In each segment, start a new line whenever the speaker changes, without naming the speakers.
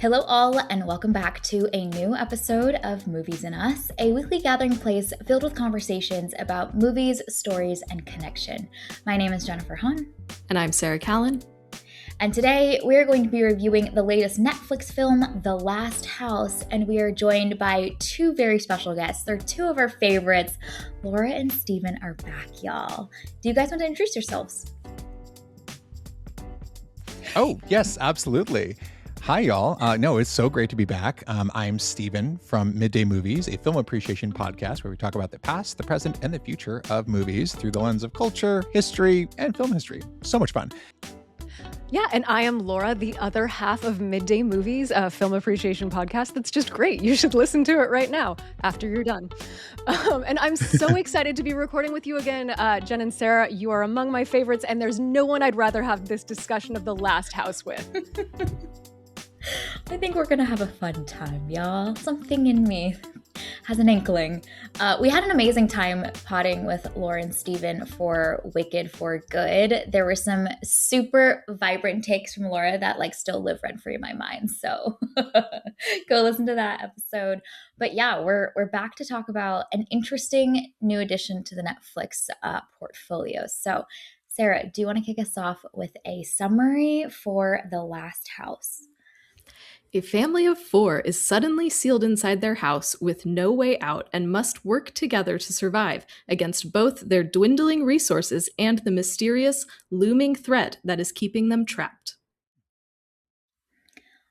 Hello, all, and welcome back to a new episode of Movies and Us, a weekly gathering place filled with conversations about movies, stories, and connection. My name is Jennifer Hahn.
And I'm Sarah Callan.
And today we are going to be reviewing the latest Netflix film, The Last House, and we are joined by two very special guests. They're two of our favorites. Laura and Steven are back, y'all. Do you guys want to introduce yourselves?
Oh, yes, absolutely. Hi, y'all. No, it's so great to be back. I'm Steven from Midday Movies, a film appreciation podcast where we talk about the past, the present, and the future of movies through the lens of culture, history, and film history. So much fun.
Yeah, and I am Laura, the other half of Midday Movies, a film appreciation podcast that's just great. You should listen to it right now after you're done. And I'm so excited to be recording with you again, Jen and Sarah. You are among my favorites, and there's no one I'd rather have this discussion of The Last House with.
I think we're going to have a fun time, y'all. Something in me has an inkling. We had an amazing time potting with Laura and Steven for Wicked for Good. There were some super vibrant takes from Laura that still live rent-free in my mind. So go listen to that episode. But yeah, we're back to talk about an interesting new addition to the Netflix portfolio. So Sarah, do you want to kick us off with a summary for The Last House?
A family of 4 is suddenly sealed inside their house with no way out and must work together to survive against both their dwindling resources and the mysterious, looming threat that is keeping them trapped.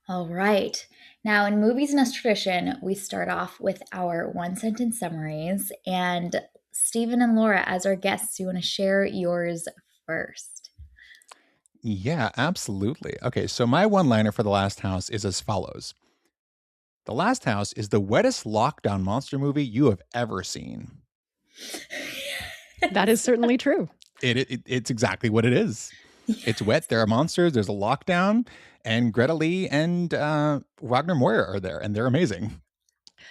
All right. Now, in Movies and Us tradition, we start off with our one-sentence summaries. And Steven and Laura, as our guests, you want to share yours first?
Yeah, absolutely. Okay, so my one-liner for The Last House is as follows. The Last House is the wettest lockdown monster movie you have ever seen.
That is certainly true.
It's exactly what it is. Yes. It's wet, there are monsters, there's a lockdown, and Greta Lee and Wagner Moyer are there, and they're amazing.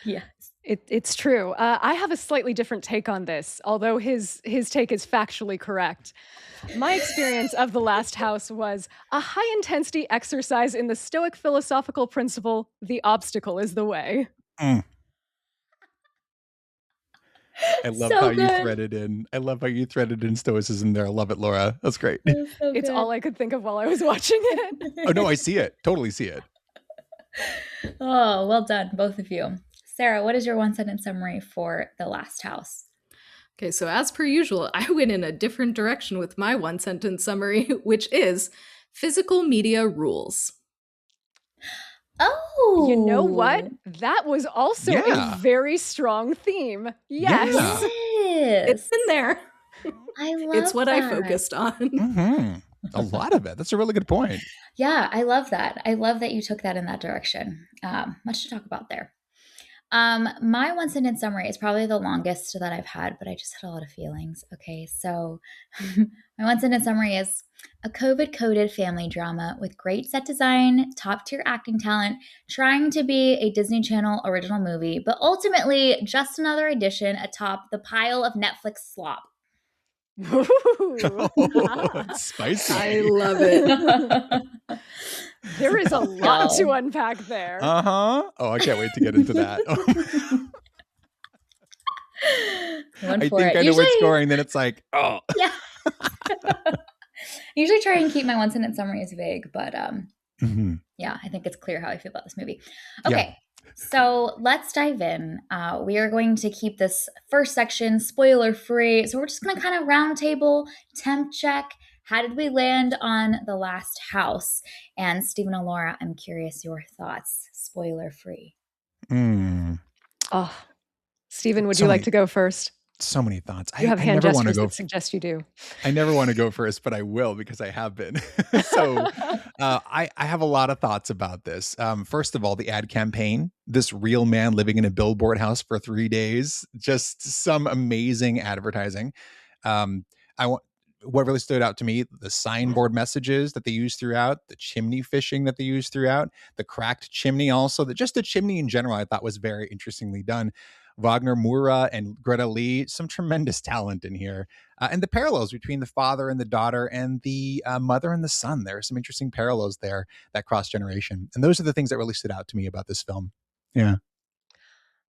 Yes.
It's true. I have a slightly different take on this, although his take is factually correct. My experience of The Last House was a high-intensity exercise in the Stoic philosophical principle, the obstacle is the way.
I love
so
how
good.
you threaded in. I love how you threaded in stoicism there. I love it, Laura. That's great.
It's all I could think of while I was watching it.
Oh, no, I see it. Totally see it.
Oh, well done, both of you. Sarah, what is your one-sentence summary for The Last House?
Okay, so as per usual, I went in a different direction with my one-sentence summary, which is physical media rules.
Oh!
You know what? That was also a very strong theme. Yes.
Yes.
It's in there.
I love
It's what
that.
I focused on.
Mm-hmm. A lot of it. That's a really good point.
Yeah, I love that. I love that you took that in that direction. Much to talk about there. My one-sentence summary is probably the longest that I've had, but I just had a lot of feelings. Okay, so my one-sentence summary is a COVID-coded family drama with great set design, top-tier acting talent, trying to be a Disney Channel original movie, but ultimately just another addition atop the pile of Netflix slop.
Ooh.
Oh, it's spicy.
I love it. There is a lot to unpack there.
Uh-huh. Oh, I can't wait to get into that. I think I know what's going, then it's like, oh.
Yeah. I usually try and keep my one-sentence summaries vague, but yeah, I think it's clear how I feel about this movie. Okay. Yeah. So let's dive in. We are going to keep this first section spoiler-free. So we're just going to kind of roundtable, temp check. How did we land on The Last House? And Steven and Laura, I'm curious your thoughts, spoiler-free.
Oh, Steven, would you like to go first?
So many thoughts.
You have hand gestures that suggest you do.
I never want to go first, but I will because I have been. So I have a lot of thoughts about this. First of all, the ad campaign, this real man living in a billboard house for 3 days, just some amazing advertising. What really stood out to me, the signboard messages that they use throughout, the chimney fishing that they use throughout, the cracked chimney also, just the chimney in general, I thought was very interestingly done. Wagner Moura and Greta Lee, some tremendous talent in here. And the parallels between the father and the daughter and the mother and the son. There are some interesting parallels there that cross generation. And those are the things that really stood out to me about this film. Yeah.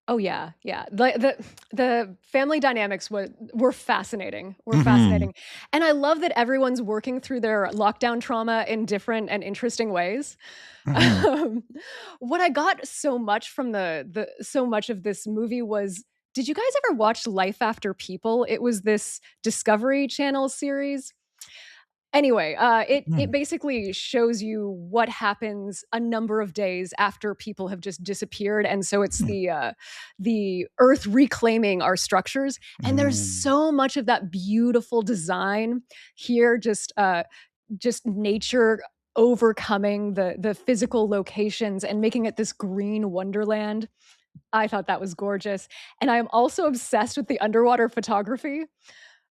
Oh yeah, yeah. The family dynamics were fascinating. Were
Mhm.
fascinating. And I love that everyone's working through their lockdown trauma in different and interesting ways.
Mhm.
Um, what I got so much from the so much of this movie was, did you guys ever watch Life After People? It was this Discovery Channel series. Anyway, it
Mhm.
basically shows you what happens a number of days after people have just disappeared, and so it's the Earth reclaiming our structures. And there's
Mhm.
so much of that beautiful design here, just nature overcoming the physical locations and making it this green wonderland. I thought that was gorgeous, and I am also obsessed with the underwater photography.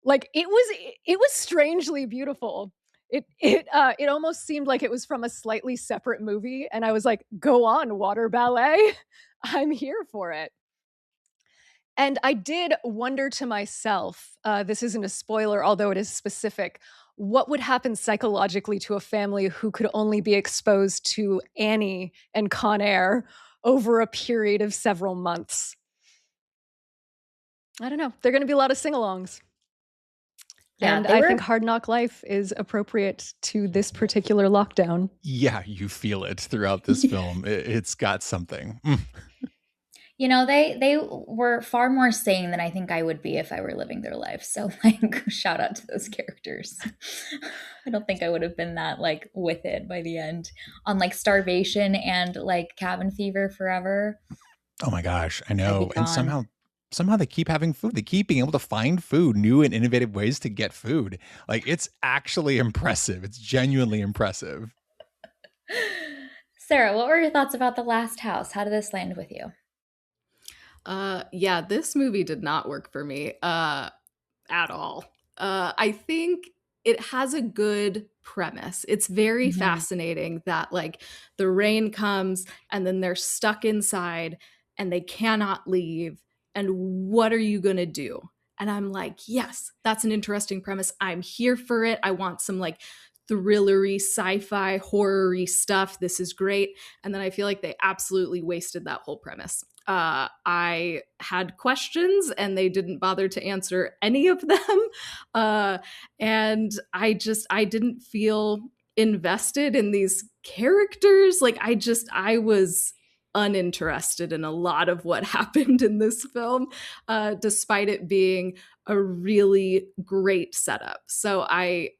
Like, it was strangely beautiful. It almost seemed like it was from a slightly separate movie, and I was like, "Go on, water ballet. I'm here for it." And I did wonder to myself, this isn't a spoiler, although it is specific, what would happen psychologically to a family who could only be exposed to Annie and Con Air over a period of several months? I don't know. There are gonna be a lot of sing-alongs.
Yeah,
And
they
I
were
think Hard Knock Life is appropriate to this particular lockdown.
Yeah, you feel it throughout this film. It's got something. Mm.
they were far more sane than I think I would be if I were living their life. So like shout out to those characters. I don't think I would have been that like with it by the end on like starvation and like cabin fever forever.
Oh my gosh, I
I'd be
know. And
gone.
somehow they keep having food. They keep being able to find food, new and innovative ways to get food. Like it's actually impressive. It's genuinely impressive.
Sarah, what were your thoughts about The Last House? How did this land with you?
Yeah, this movie did not work for me at all. I think it has a good premise. It's very
Mhm.
fascinating that like the rain comes and then they're stuck inside and they cannot leave. And what are you going to do? And I'm like, yes, that's an interesting premise. I'm here for it. I want some like thrillery, sci-fi, horror-y stuff. This is great. And then I feel like they absolutely wasted that whole premise. I had questions and they didn't bother to answer any of them. Uh, and I didn't feel invested in these characters. Like, I was uninterested in a lot of what happened in this film, despite it being a really great setup. So I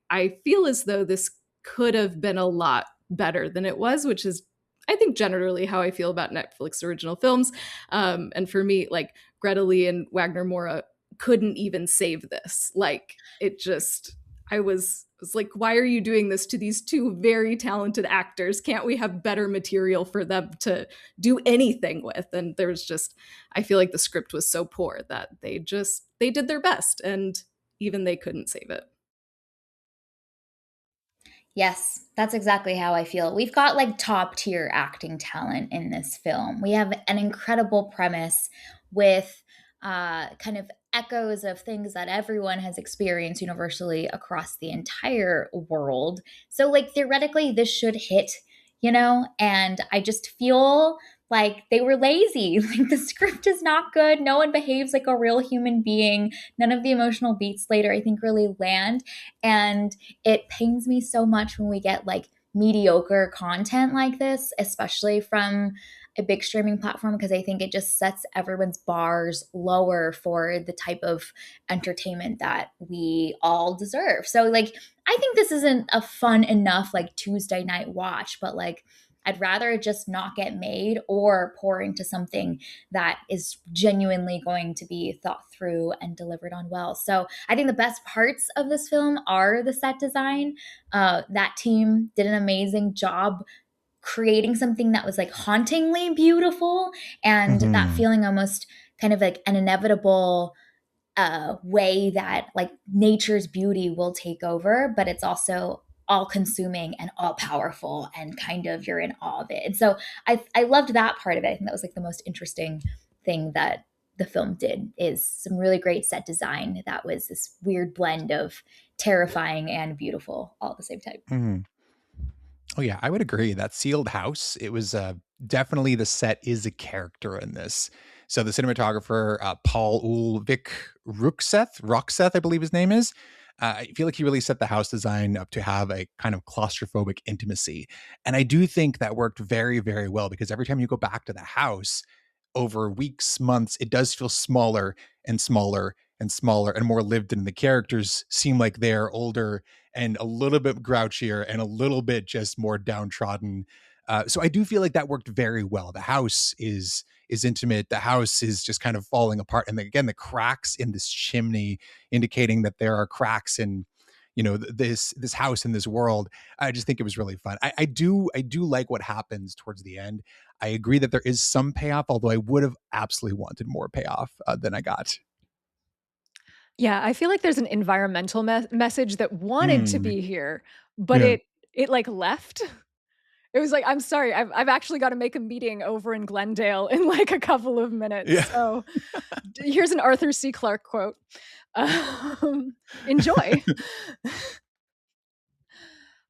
feel as though this could have been a lot better than it was, which is I think generally how I feel about Netflix original films. And for me, like Greta Lee and Wagner Moura couldn't even save this. Like it just, I was like, why are you doing this to these two very talented actors? Can't we have better material for them to do anything with? And there's just, I feel like the script was so poor that they did their best and even they couldn't save it.
Yes, that's exactly how I feel. We've got like top tier acting talent in this film. We have an incredible premise with kind of echoes of things that everyone has experienced universally across the entire world. So, like, theoretically, this should hit, And I just feel like they were lazy. Like, the script is not good. No one behaves like a real human being. None of the emotional beats later, I think, really land. And it pains me so much when we get like mediocre content like this, especially from a big streaming platform, because I think it just sets everyone's bars lower for the type of entertainment that we all deserve. So, like, I think this isn't a fun enough like Tuesday night watch, but like, I'd rather it just not get made or pour into something that is genuinely going to be thought through and delivered on well. So I think the best parts of this film are the set design. That team did an amazing job creating something that was like hauntingly beautiful and that
Mhm.
feeling almost kind of like an inevitable way that like nature's beauty will take over, but it's also all consuming and all powerful and kind of you're in awe of it. And so I loved that part of it. I think that was like the most interesting thing that the film did, is some really great set design that was this weird blend of terrifying and beautiful all at the same time.
Mhm. Oh yeah, I would agree. That sealed house, it was definitely the set is a character in this. So the cinematographer, Paul Ulvik Rockseth, I believe his name is. I feel like he really set the house design up to have a kind of claustrophobic intimacy. And I do think that worked very, very well because every time you go back to the house over weeks, months, it does feel smaller and smaller and smaller and more lived in. The characters seem like they're older and a little bit grouchier and a little bit just more downtrodden. So I do feel like that worked very well. The house is intimate. The house is just kind of falling apart, and again, the cracks in this chimney indicating that there are cracks in, this house in this world. I just think it was really fun. I do like what happens towards the end. I agree that there is some payoff, although I would have absolutely wanted more payoff than I got.
Yeah, I feel like there's an environmental message that wanted to
Mm,
be here, but
yeah.
it like left. It was like, I'm sorry, I've actually got to make a meeting over in Glendale in like a couple of minutes.
Yeah.
So here's an Arthur C. Clarke quote. Enjoy.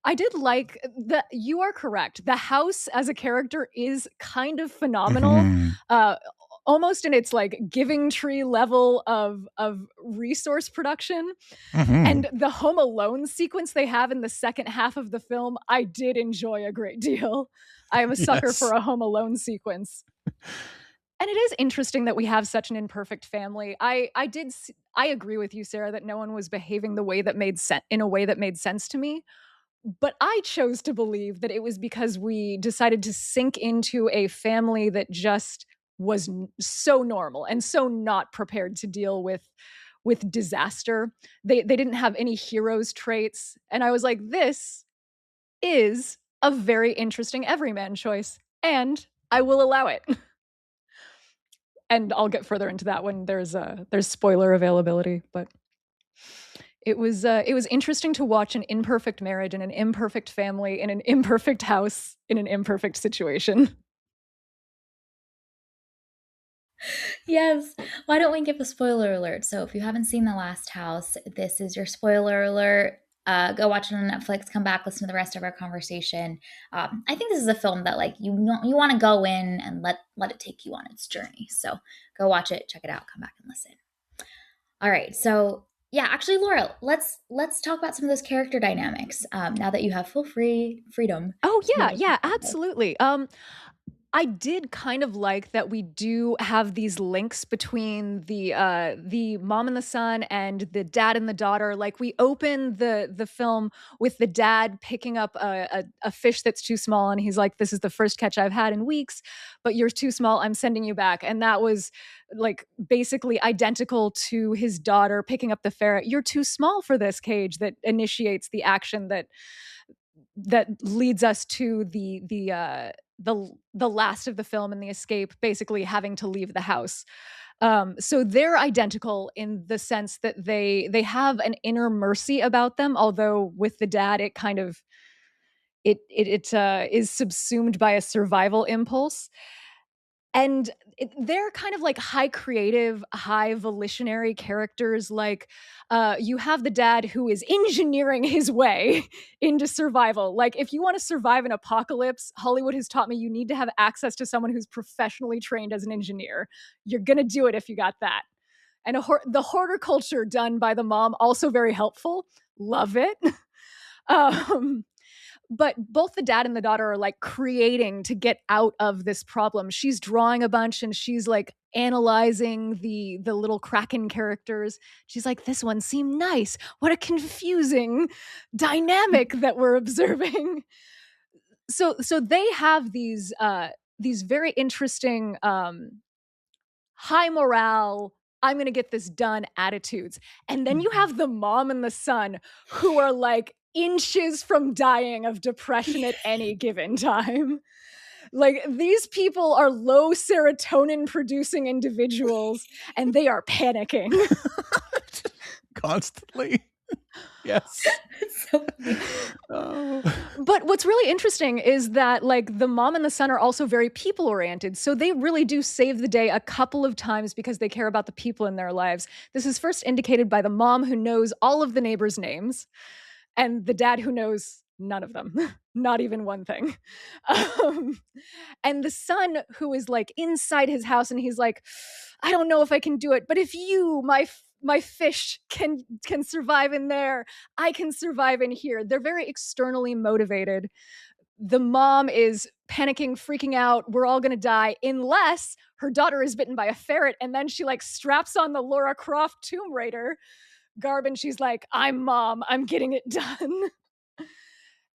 I did like that. You are correct. The house as a character is kind of phenomenal.
Mhm.
Uh, Almost in its like giving tree level of resource production.
Mhm.
And the Home Alone sequence they have in the second half of the film, I did enjoy a great deal. I am a sucker for
Yes.
a Home Alone sequence. And it is interesting that we have such an imperfect family. I agree with you, Sarah, that no one was behaving the way that made sense in a way that made sense to me. But I chose to believe that it was because we decided to sink into a family that just was so normal and so not prepared to deal with disaster. They didn't have any heroes traits, and I was like, this is a very interesting everyman choice, and I will allow it. And I'll get further into that when there's spoiler availability, but it was interesting to watch an imperfect marriage and an imperfect family in an imperfect house in an imperfect situation.
Yes. Why don't we give a spoiler alert? So if you haven't seen The Last House, this is your spoiler alert. Go watch it on Netflix. Come back, listen to the rest of our conversation. I think this is a film that like you want to go in and let it take you on its journey. So go watch it, check it out, come back and listen. All right. So yeah, actually, Laura, let's talk about some of those character dynamics. Now that you have full freedom
Oh
to be
yeah,
able to
yeah,
talk about those.
absolutely. I did kind of like that we do have these links between the mom and the son and the dad and the daughter. Like we open the film with the dad picking up a fish that's too small, and he's like, "This is the first catch I've had in weeks, but you're too small. I'm sending you back." And that was like basically identical to his daughter picking up the ferret. You're too small for this cage. That initiates the action that leads us to the last of the film and the escape, basically having to leave the house. So they're identical in the sense that they have an inner mercy about them. Although with the dad, it kind of it is subsumed by a survival impulse. And they're kind of like high creative, high volitionary characters. Like you have the dad who is engineering his way into survival. Like if you want to survive an apocalypse, Hollywood has taught me you need to have access to someone who's professionally trained as an engineer. You're going to do it if you got that. And the horticulture done by the mom, also very helpful. Love it. um, but both the dad and the daughter are like creating to get out of this problem. She's drawing a bunch and she's like analyzing the little kraken characters. She's like, this one seemed nice. What a confusing dynamic that we're observing. So they have these very interesting high morale, I'm going to get this done attitudes. And then you have the mom and the son who are like inches from dying of depression at any given time. Like these people are low serotonin producing individuals and they are panicking.
Constantly. Yes.
It's so funny.
Oh.
But what's really interesting is that like the mom and the son are also very people oriented. So they really do save the day a couple of times because they care about the people in their lives. This is first indicated by the mom who knows all of the neighbors' names and the dad who knows none of them, not even one thing. Um, and the son who is like inside his house and he's like, I don't know if I can do it, but if you, my fish can survive in there, I can survive in here. They're very externally motivated. The mom is panicking, freaking out, we're all gonna die unless her daughter is bitten by a ferret, and then she like straps on the Laura Croft Tomb Raider garb and she's like, I'm mom, I'm getting it done.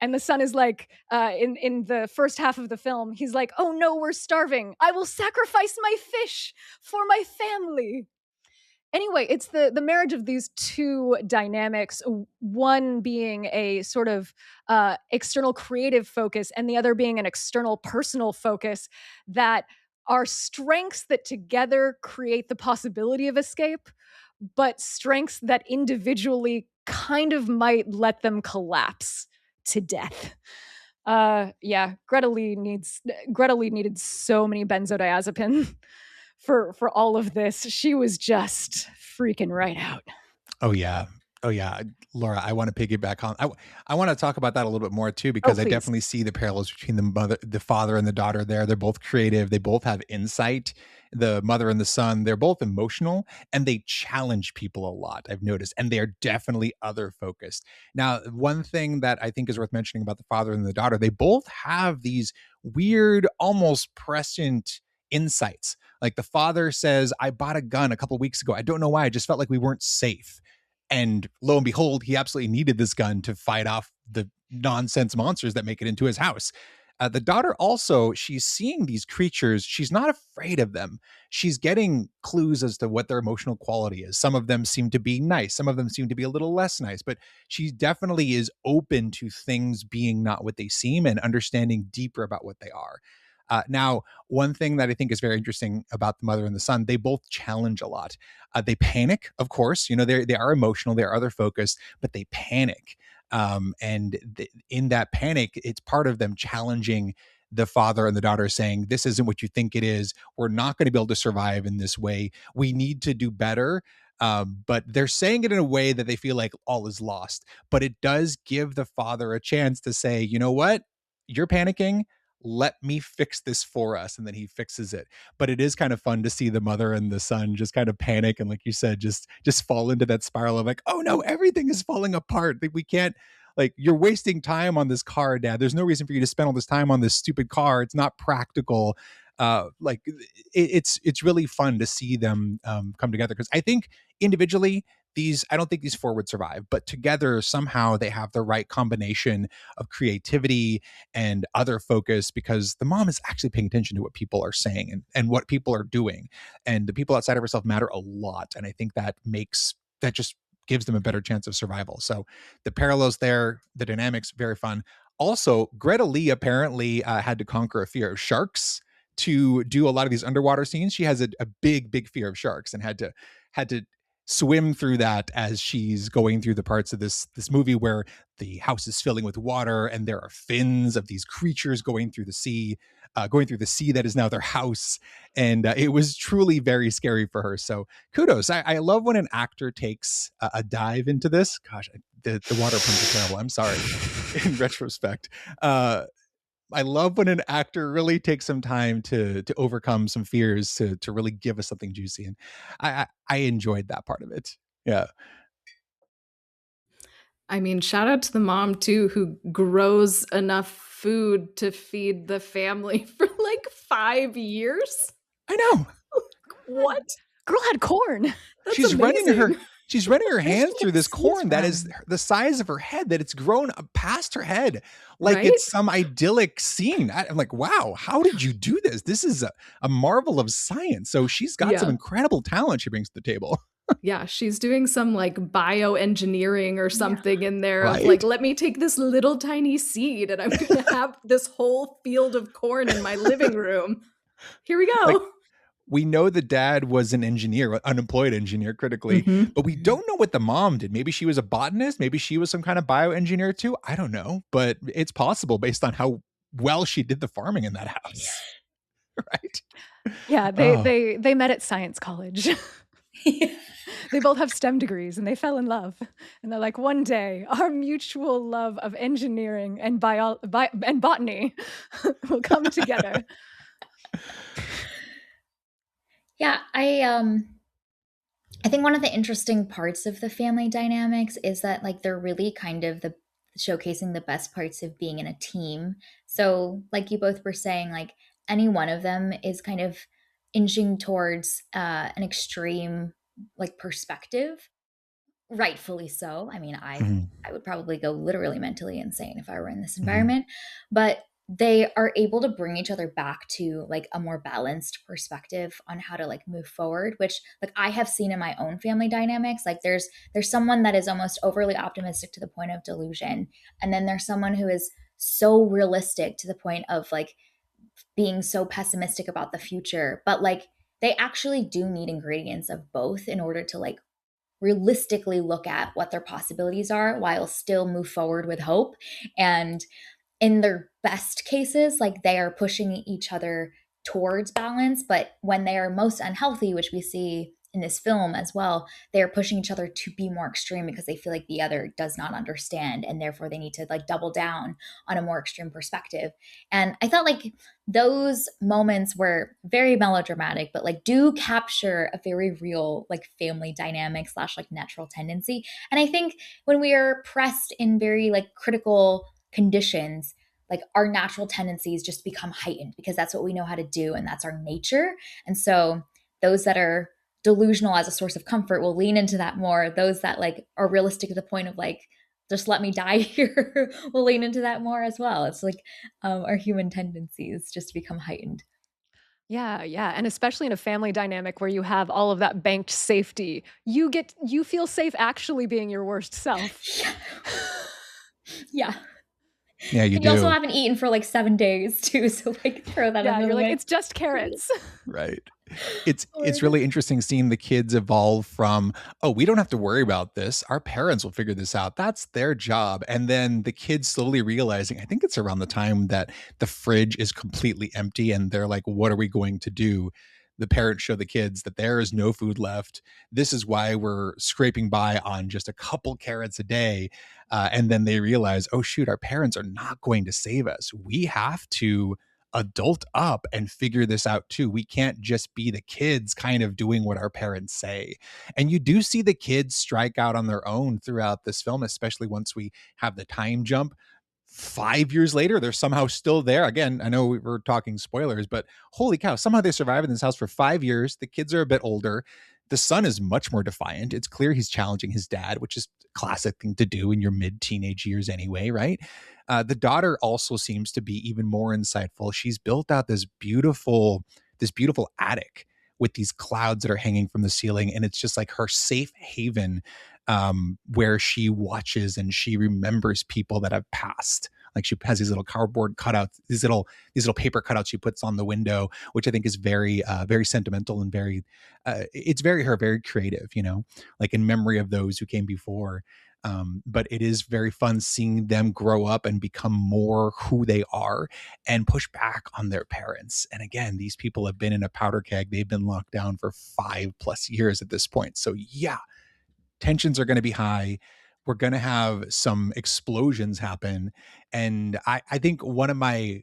And the son is like, in the first half of the film, he's like, oh no, we're starving, I will sacrifice my fish for my family. Anyway, it's the marriage of these two dynamics, one being a sort of external creative focus and the other being an external personal focus, that are strengths that together create the possibility of escape, but strengths that individually kind of might let them collapse to death. Yeah, Greta Lee needed so many benzodiazepine for all of this. She was just freaking right out.
Oh yeah. Oh yeah. Laura, I want to piggyback on. I want to talk about that a little bit more too, because I
please.
definitely see the parallels between the father and the daughter there. They're both creative. They both have insight. The mother and the son, they're both emotional and they challenge people a lot, I've noticed, and they are definitely other focused. Now, one thing that I think is worth mentioning about the father and the daughter, they both have these weird, almost prescient insights. Like the father says, I bought a gun a couple weeks ago. I don't know why. I just felt like we weren't safe. And lo and behold, he absolutely needed this gun to fight off the nonsense monsters that make it into his house. The daughter also, she's seeing these creatures. She's not afraid of them. She's getting clues as to what their emotional quality is. Some of them seem to be nice. Some of them seem to be a little less nice, but she definitely is open to things being not what they seem and understanding deeper about what they are. Now, one thing that I think is very interesting about the mother and the son, they both challenge a lot. They panic, of course. You know, they are emotional, they are other focused, but they panic. In that panic, it's part of them challenging the father and the daughter, saying, this isn't what you think it is. We're not going to be able to survive in this way. We need to do better. But they're saying it in a way that they feel like all is lost. But it does give the father a chance to say, you know what? You're panicking, let me fix this for us. And then he fixes it. But it is kind of fun to see the mother and the son just kind of panic and, like you said, just fall into that spiral of like, oh no, everything is falling apart. Like, we can't, like, you're wasting time on this car, Dad. There's no reason for you to spend all this time on this stupid car. It's not practical. It's really fun to see them come together, because I think individually I don't think these four would survive, but together somehow they have the right combination of creativity and other focus, because the mom is actually paying attention to what people are saying and what people are doing, and the people outside of herself matter a lot. And I think that just gives them a better chance of survival. So the parallels there, the dynamics, very fun. Also, Greta Lee apparently had to conquer a fear of sharks to do a lot of these underwater scenes. She has a big fear of sharks and had to swim through that as she's going through the parts of this movie where the house is filling with water and there are fins of these creatures going through the sea that is now their house. And it was truly very scary for her. So kudos. I love when an actor takes a dive into this. Gosh, the water puns are terrible. I'm sorry. In retrospect, I love when an actor really takes some time to overcome some fears to really give us something juicy. And I enjoyed that part of it. Yeah.
I mean, shout out to the mom too, who grows enough food to feed the family for like 5 years.
I know.
What?
Girl had corn.
That's
She's
amazing.
running her hands through this corn that
from?
is the size of her head, that it's grown past her head. Like
Right?
it's some idyllic scene. I'm like, wow, how did you do this? This is a marvel of science. So she's got some
Yeah.
incredible talent she brings to the table.
Yeah, she's doing some like bioengineering or something in there of
Right?
like, let me take this little tiny seed and I'm going to have this whole field of corn in my living room. Here we go.
Like, We know the dad was an engineer, unemployed engineer critically,
Mhm.
but we don't know what the mom did. Maybe she was a botanist. Maybe she was some kind of bioengineer too. I don't know, but it's possible based on how well she did the farming in that house. Right?
Yeah, they
Oh,
they they met at science college. They both have STEM degrees and they fell in love. And they're like, one day, our mutual love of engineering and and botany will come together.
Yeah, I think one of the interesting parts of the family dynamics is that like they're really kind of the showcasing the best parts of being in a team. So, like you both were saying, like any one of them is kind of inching towards an extreme like perspective, rightfully so. I mean,
mhm.
I would probably go literally mentally insane if I were in this
Mhm.
environment, but they are able to bring each other back to like a more balanced perspective on how to like move forward, which like I have seen in my own family dynamics. Like there's someone that is almost overly optimistic to the point of delusion, and then there's someone who is so realistic to the point of like being so pessimistic about the future, but like they actually do need ingredients of both in order to like realistically look at what their possibilities are while still move forward with hope. And in their best cases, like they are pushing each other towards balance. But when they are most unhealthy, which we see in this film as well, they are pushing each other to be more extreme because they feel like the other does not understand. And therefore they need to like double down on a more extreme perspective. And I felt like those moments were very melodramatic, but like do capture a very real like family dynamic slash like natural tendency. And I think when we are pressed in very like critical conditions, like our natural tendencies just become heightened because that's what we know how to do and that's our nature. And so those that are delusional as a source of comfort will lean into that more. Those that like are realistic to the point of like just let me die here will lean into that more as well. It's like our human tendencies just become heightened.
Yeah, yeah, and especially in a family dynamic where you have all of that banked safety, you feel safe actually being your worst self.
Yeah. Yeah.
Yeah, you
And you also
do.
haven't eaten for like 7 days too. So like throw that
Yeah,
into
you're
the
like,
mix.
it's just carrots.
Right. It's
Lord.
really interesting seeing the kids evolve from, oh, we don't have to worry about this. Our parents will figure this out. That's their job. And then the kids slowly realizing, I think it's around the time that the fridge is completely empty and they're like, what are we going to do? The parents show the kids that there is no food left. This is why we're scraping by on just a couple carrots a day. And then they realize, oh, shoot, our parents are not going to save us. We have to adult up and figure this out too. We can't just be the kids kind of doing what our parents say. And you do see the kids strike out on their own throughout this film, especially once we have the time jump. 5 years later, they're somehow still there. Again, I know we're talking spoilers, but holy cow, somehow they survive in this house for 5 years. The kids are a bit older. The son is much more defiant. It's clear he's challenging his dad, which is a classic thing to do in your mid teenage years anyway, right? The daughter also seems to be even more insightful. She's built out this beautiful attic with these clouds that are hanging from the ceiling, and it's just like her safe haven, where she watches and she remembers people that have passed. Like she has these little cardboard cutouts, these little paper cutouts she puts on the window, which I think is very sentimental and it's very her, very creative, like in memory of those who came before. But it is very fun seeing them grow up and become more who they are and push back on their parents. And again, these people have been in a powder keg. They've been locked down for 5+ years at this point. So yeah, tensions are going to be high. We're going to have some explosions happen. And I think one of my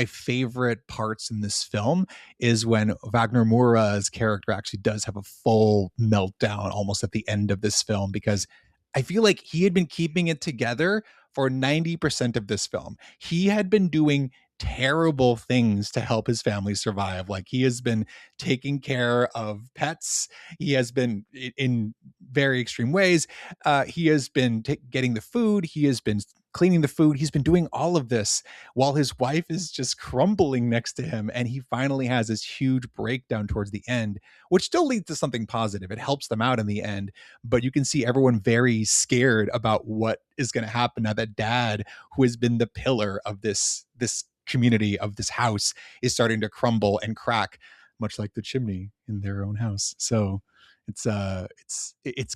favorite parts in this film is when Wagner Moura's character actually does have a full meltdown almost at the end of this film, because I feel like he had been keeping it together for 90% of this film. He had been doing terrible things to help his family survive. Like he has been taking care of pets. He has been in very extreme ways. He has been getting the food. He has been cleaning the food. He's been doing all of this while his wife is just crumbling next to him. And he finally has this huge breakdown towards the end, which still leads to something positive. It helps them out in the end, but you can see everyone very scared about what is going to happen now that dad, who has been the pillar of this community, of this house, is starting to crumble and crack. much like the chimney in their own house. So it's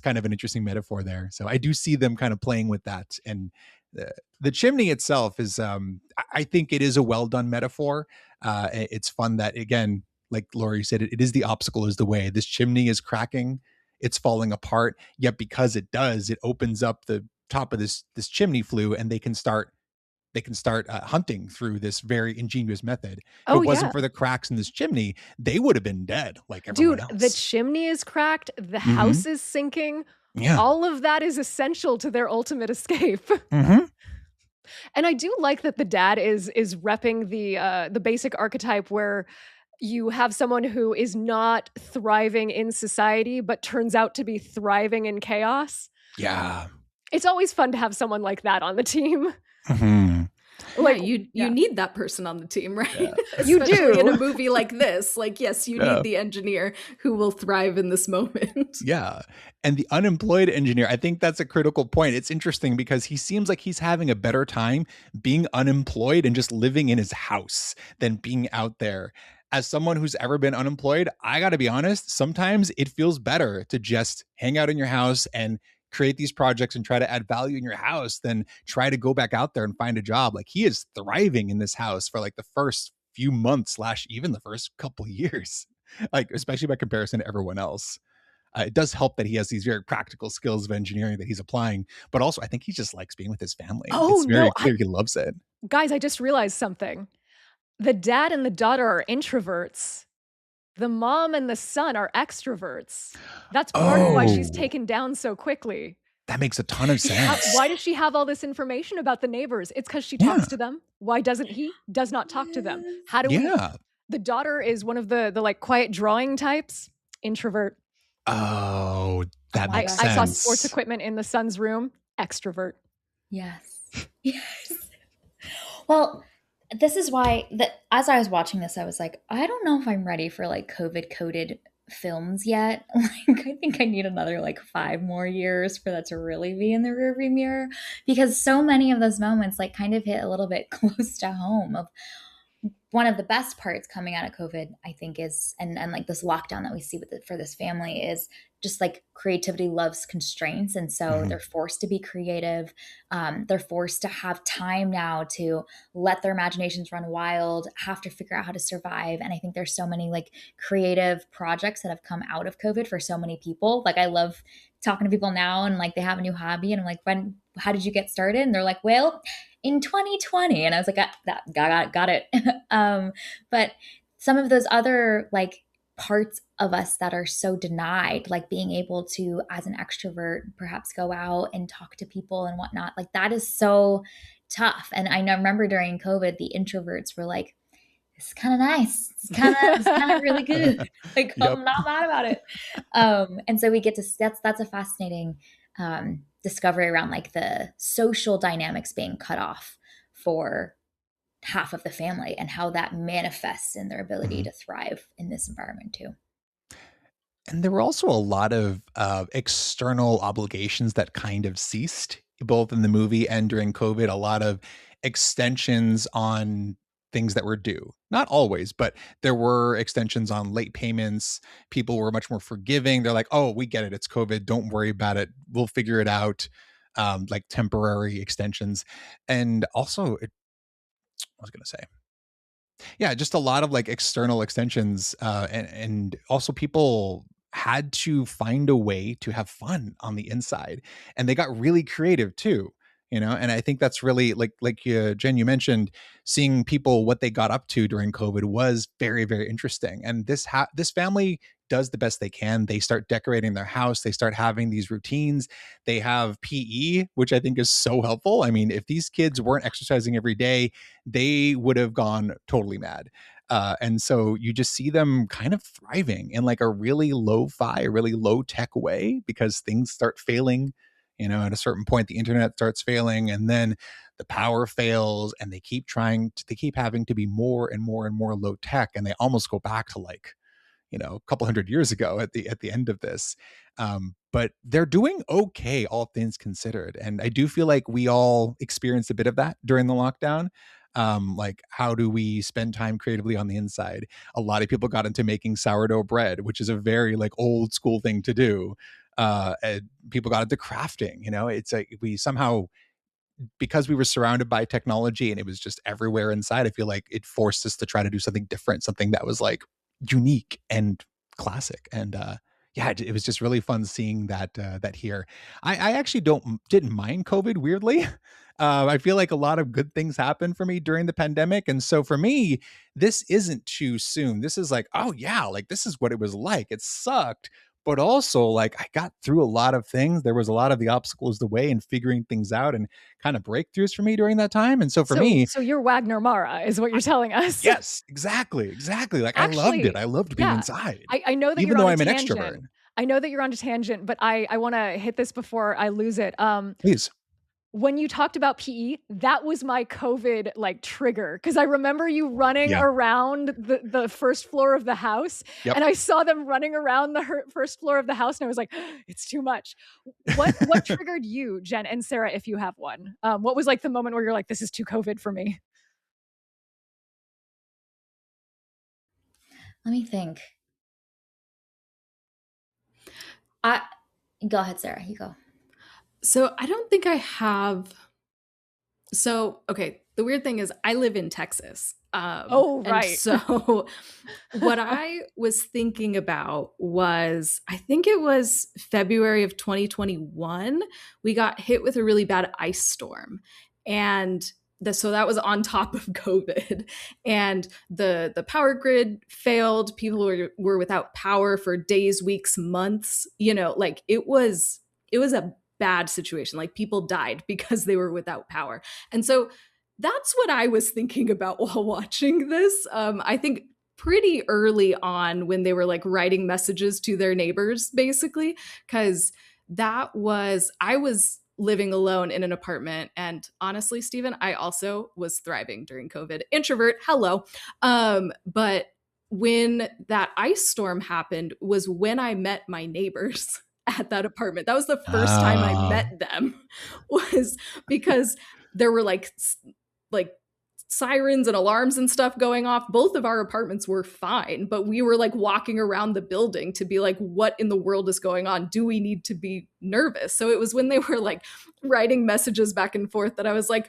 kind of an interesting metaphor there. So I do see them kind of playing with that. And the chimney itself is I think it is a well done metaphor. It's fun that, again, like Laurie said, it is the obstacle is the way. This chimney is cracking, it's falling apart, yet because it does, it opens up the top of this chimney flue, and they can start hunting through this very ingenious method. If
Oh,
it wasn't
yeah.
for the cracks in this chimney, they would have been dead like everyone
Dude,
else.
the chimney is cracked, the
Mhm.
house is sinking.
Yeah.
All of that is essential to their ultimate escape.
Mm-hmm.
And I do like that the dad is repping the basic archetype where you have someone who is not thriving in society but turns out to be thriving in chaos.
Yeah.
It's always fun to have someone like that on the team.
Mm-hmm.
Like,
you
yeah.
need that person on the team, right?
Yeah.
You
Especially
do.
in a movie like this. Like, yes, you
Yeah.
need the engineer who will thrive in this moment.
Yeah. And the unemployed engineer, I think that's a critical point. It's interesting because he seems like he's having a better time being unemployed and just living in his house than being out there. As someone who's ever been unemployed, I got to be honest, sometimes it feels better to just hang out in your house and create these projects and try to add value in your house than try to go back out there and find a job. Like, he is thriving in this house for like the first few months / even the first couple years, like, especially by comparison to everyone else. It does help that he has these very practical skills of engineering that he's applying, but also I think he just likes being with his family.
Oh,
it's very
no,
clear he loves it.
Guys, I just realized something. The dad and the daughter are introverts. The mom and the son are extroverts. That's part of why she's taken down so quickly.
That makes a ton of sense.
Why does she have all this information about the neighbors? It's because she talks to them. Why doesn't he? Does not talk to them. How do we? The daughter is one of the like quiet drawing types. Introvert.
Oh, that makes sense.
I saw sports equipment in the son's room. Extrovert.
Yes. Yes. Well, this is why as I was watching this, I was like, I don't know if I'm ready for like COVID coded films yet. Like, I think I need another like 5 more years for that to really be in the rearview mirror, because so many of those moments like kind of hit a little bit close to home. Of one of the best parts coming out of COVID, I think, is and like this lockdown that we see with it for this family is just like creativity loves constraints. And so they're forced to be creative. They're forced to have time now to let their imaginations run wild, have to figure out how to survive. And I think there's so many like creative projects that have come out of COVID for so many people. Like, I love talking to people now and like they have a new hobby and I'm like, how did you get started? And they're like, well, in 2020. And I was like, got it. But some of those other like parts of us that are so denied, like being able to, as an extrovert, perhaps go out and talk to people and whatnot, like that is so tough. And I remember during COVID, the introverts were like, it's kind of nice. It's kind of really good. Like, yep. I'm not mad about it. And so we get to, that's a fascinating discovery around like the social dynamics being cut off for half of the family and how that manifests in their ability to thrive in this environment too.
And there were also a lot of external obligations that kind of ceased, both in the movie and during COVID. A lot of extensions on things that were due. Not always, but there were extensions on late payments. People were much more forgiving. They're like, oh, we get it. It's COVID. Don't worry about it. We'll figure it out. Like temporary extensions. And also, I was going to say, yeah, just a lot of like external extensions. And also people had to find a way to have fun on the inside. And they got really creative too. And I think that's really like Jen, you mentioned seeing people, what they got up to during COVID was very, very interesting. And this family does the best they can. They start decorating their house. They start having these routines. They have PE, which I think is so helpful. I mean, if these kids weren't exercising every day, they would have gone totally mad. And so you just see them kind of thriving in like a really lo-fi, really low tech way because things start failing. At a certain point, the internet starts failing and then the power fails and they keep having to be more and more and more low tech. And they almost go back to like, a couple hundred years ago at the end of this. But they're doing okay, all things considered. And I do feel like we all experienced a bit of that during the lockdown. Like, how do we spend time creatively on the inside? A lot of people got into making sourdough bread, which is a very like old school thing to do. And people got into crafting. It's like we somehow, because we were surrounded by technology and it was just everywhere inside, I feel like it forced us to try to do something different, something that was like unique and classic. And yeah, it was just really fun seeing that here. I actually didn't mind COVID, weirdly. I feel like a lot of good things happened for me during the pandemic. And so for me, this isn't too soon. This is like, oh yeah, like this is what it was like. It sucked, but also like I got through a lot of things. There was a lot of the obstacles the way and figuring things out and kind of breakthroughs for me during that time. And so for me,
So you're Wagner Mara is what you're telling us.
yes, exactly. Like I loved it.
Actually,
I loved being
yeah.
inside,
I know that
even
you're
though
on a
I'm an extrovert.
tangent. I know that you're on a tangent, but I want to hit this before I lose it.
Please.
When you talked about PE, that was my COVID like trigger because I remember you running
Yeah.
around the first floor of the house,
Yep.
and I saw them running around the first floor of the house, and I was like, it's too much. What triggered you, Jen and Sarah, if you have one? What was like the moment where you're like, this is too COVID for me?
Let me think. Go ahead, Sarah. You go.
So I don't think I have. So, okay, the weird thing is I live in Texas.
Oh,
And
right.
so what I was thinking about was, I think it was February of 2021, we got hit with a really bad ice storm. And so that was on top of COVID. And the power grid failed. People were without power for days, weeks, months. Like it was a bad situation. Like people died because they were without power. And so that's what I was thinking about while watching this. I think pretty early on when they were like writing messages to their neighbors, basically, because I was living alone in an apartment. And honestly, Stephen, I also was thriving during COVID. Introvert, hello. But when that ice storm happened was when I met my neighbors at that apartment. That was the first time I met them, was because there were like sirens and alarms and stuff going off. Both of our apartments were fine, but we were like walking around the building to be like, what in the world is going on? Do we need to be nervous? So it was when they were like writing messages back and forth that I was like,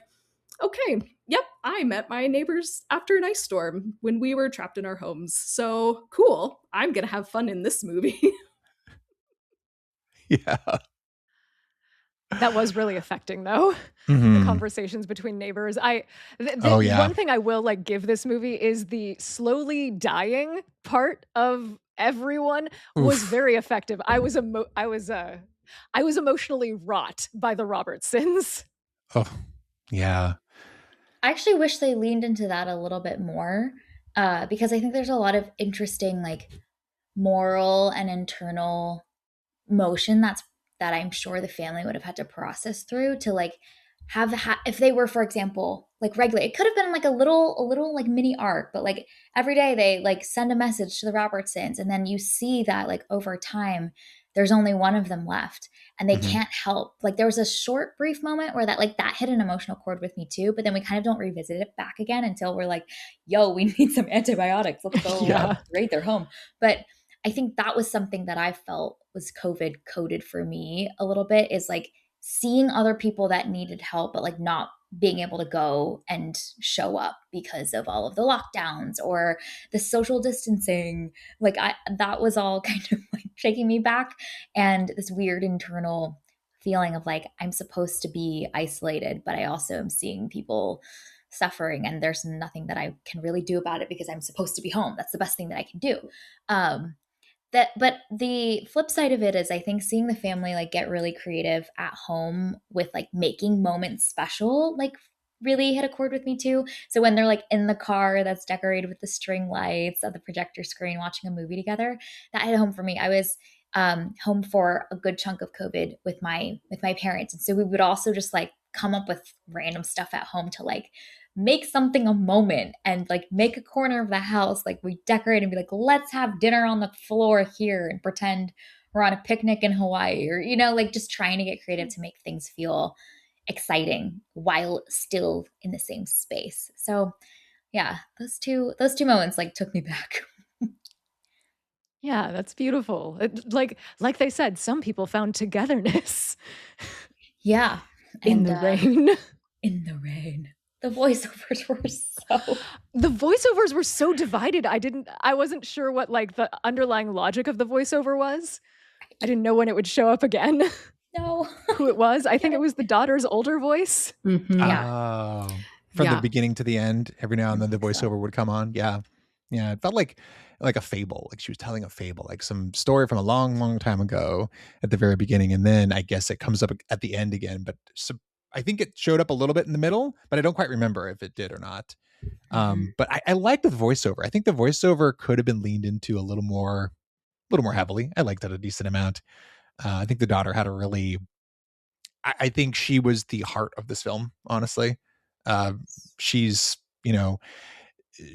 okay, yep, I met my neighbors after an ice storm when we were trapped in our homes. So cool. I'm going to have fun in this movie.
Yeah.
That was really affecting, though. The
Mhm.
conversations between neighbors.
Oh, yeah.
One thing I will like give this movie is the slowly dying part of everyone was
Oof.
very effective. I was emotionally wrought by the Robertsons.
Oh, yeah.
I actually wish they leaned into that a little bit more, because I think there's a lot of interesting like moral and internal motion that I'm sure the family would have had to process through to like if they were, for example, like regular, it could have been like a little like mini arc, but like every day they like send a message to the Robertsons, and then you see that like over time there's only one of them left, and they
Mhm.
can't help. Like there was a short brief moment where that hit an emotional chord with me too, but then we kind of don't revisit it back again until we're like, yo, we need some antibiotics, let's go
Yeah.
raid their home. But I think that was something that I felt was COVID coded for me a little bit, is like seeing other people that needed help, but like not being able to go and show up because of all of the lockdowns or the social distancing. Like that was all kind of like shaking me back, and this weird internal feeling of like, I'm supposed to be isolated, but I also am seeing people suffering and there's nothing that I can really do about it because I'm supposed to be home. That's the best thing that I can do. But the flip side of it is I think seeing the family like get really creative at home with like making moments special, like really hit a chord with me too. So when they're like in the car that's decorated with the string lights of the projector screen watching a movie together, that hit home for me. I was home for a good chunk of COVID with my parents, and so we would also just like come up with random stuff at home to like make something a moment and like make a corner of the house like we decorate and be like, let's have dinner on the floor here and pretend we're on a picnic in Hawaii, or like just trying to get creative to make things feel exciting while still in the same space. So yeah, those two moments like took me back.
Yeah, that's beautiful. Like they said, some people found togetherness
Yeah.
in
And
the rain.
in the rain. The voiceovers were so
The voiceovers were so divided. I wasn't sure what like the underlying logic of the voiceover was. I didn't know when it would show up again.
no.
Who it was. I think
Get
it
it.
was the daughter's older voice.
Yeah.
Oh, from the
Yeah.
beginning to the end, every now and then the
think so.
voiceover would come on. Yeah. Yeah. It felt like a fable, like she was telling a fable, like some story from a long, long time ago at the very beginning. And then I guess it comes up at the end again. But I think it showed up a little bit in the middle, but I don't quite remember if it did or not. But I liked the voiceover. I think the voiceover could have been leaned into a little more heavily. I liked it a decent amount. I think the daughter had a really, I think she was the heart of this film, honestly. She's,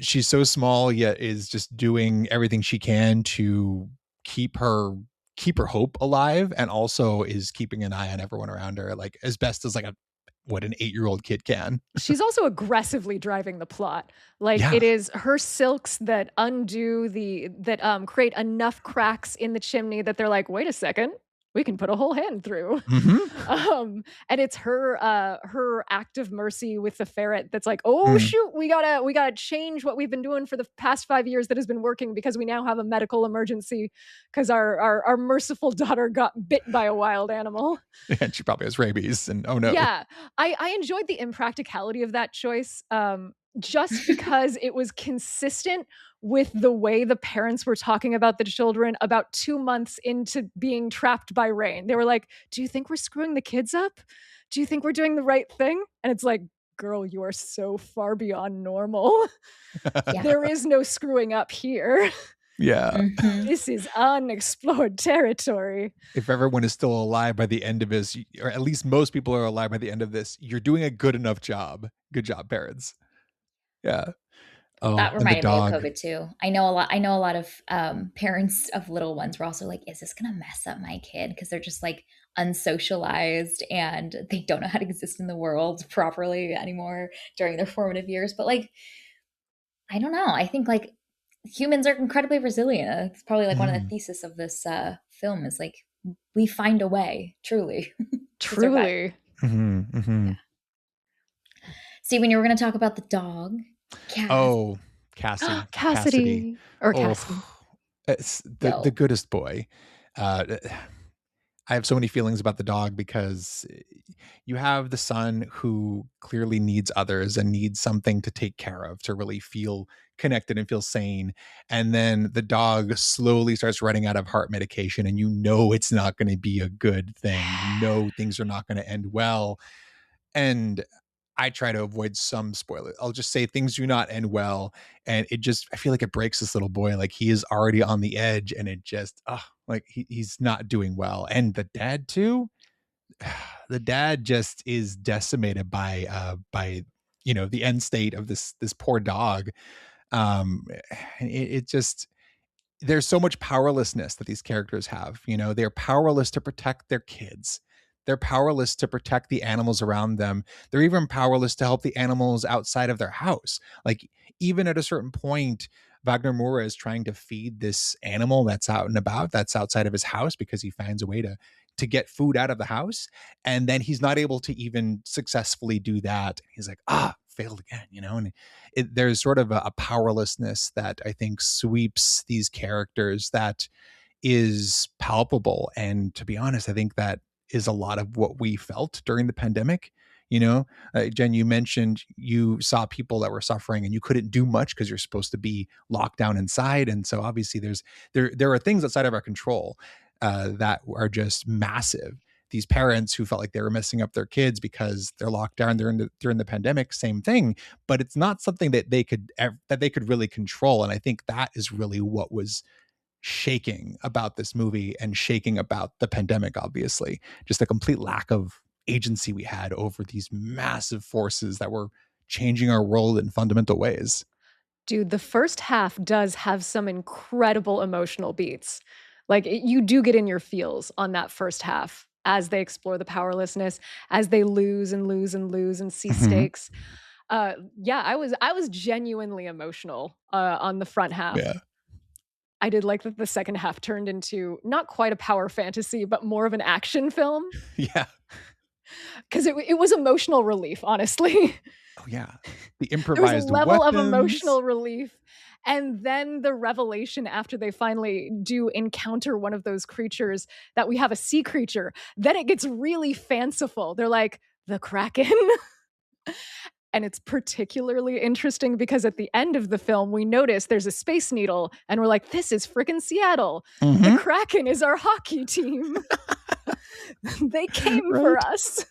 she's so small yet is just doing everything she can to keep her hope alive, and also is keeping an eye on everyone around her, like as best as like an 8-year-old kid can.
She's also aggressively driving the plot. Like
Yeah.
it is her silks that create enough cracks in the chimney that they're like, wait a second, we can put a whole hand through. And it's her act of mercy with the ferret that's like, oh shoot, we gotta change what we've been doing for the past 5 years that has been working, because we now have a medical emergency because our merciful daughter got bit by a wild animal.
And she probably has rabies, and oh no.
Yeah, I enjoyed the impracticality of that choice, just because it was consistent with the way the parents were talking about the children about 2 months into being trapped by rain. They were like, "Do you think we're screwing the kids up? Do you think we're doing the right thing?" And it's like, "Girl, you are so far beyond normal.
Yeah.
There is no screwing up here.
Yeah.
This is unexplored territory."
If everyone is still alive by the end of this, or at least most people are alive by the end of this, you're doing a good enough job. Good job, parents. Yeah. Oh,
That
and the
reminded me of
dog.
COVID too. I know a lot of parents of little ones were also like, is this gonna mess up my kid? Because they're just like unsocialized and they don't know how to exist in the world properly anymore during their formative years. But like, I don't know. I think like humans are incredibly resilient. It's probably like one of the thesis of this film is like we find a way, truly. to survive.
Truly.
Steven, you were going to talk about the dog.
Oh, Cassie.
Cassidy. Or Cassie.
It's the goodest boy. I have so many feelings about the dog, because you have the son who clearly needs others and needs something to take care of to really feel connected and feel sane. And then the dog slowly starts running out of heart medication, and it's not going to be a good thing. Things are not going to end well. And I try to avoid some spoilers. I'll just say things do not end well. And I feel like it breaks this little boy. Like he is already on the edge, and it just, like he's not doing well. And the dad too, the dad just is decimated by the end state of this poor dog. It just, there's so much powerlessness that these characters have. They're powerless to protect their kids. They're powerless to protect the animals around them. They're even powerless to help the animals outside of their house. Like, even at a certain point, Wagner Moura is trying to feed this animal that's out and about, that's outside of his house, because he finds a way to get food out of the house. And then he's not able to even successfully do that. He's like, failed again, and there's sort of a powerlessness that I think sweeps these characters that is palpable. And to be honest, I think that is a lot of what we felt during the pandemic. Jen, you mentioned you saw people that were suffering and you couldn't do much because you're supposed to be locked down inside. And so obviously there are things outside of our control that are just massive. These parents who felt like they were messing up their kids because they're locked down during the pandemic, same thing, but it's not something that they could really control. And I think that is really what was shaking about this movie and shaking about the pandemic, obviously. Just the complete lack of agency we had over these massive forces that were changing our world in fundamental ways.
Dude, the first half does have some incredible emotional beats. Like you do get in your feels on that first half. as they explore the powerlessness, as they lose and lose and lose and see
Mhm.
stakes. Yeah, I was genuinely emotional on the front half.
Yeah.
I did like that the second half turned into not quite a power fantasy, but more of an action film.
Yeah.
Because it was emotional relief, honestly.
Oh yeah. The
There was a
improvised
level of
weapons.
emotional relief. And then the revelation after they finally do encounter one of those creatures that we have a sea creature, then it gets really fanciful. They're like, the Kraken. And it's particularly interesting because at the end of the film, we notice there's a Space Needle, and we're like, this is frickin' Seattle. The
Mhm.
Kraken is our hockey team. They came for
Right.
us.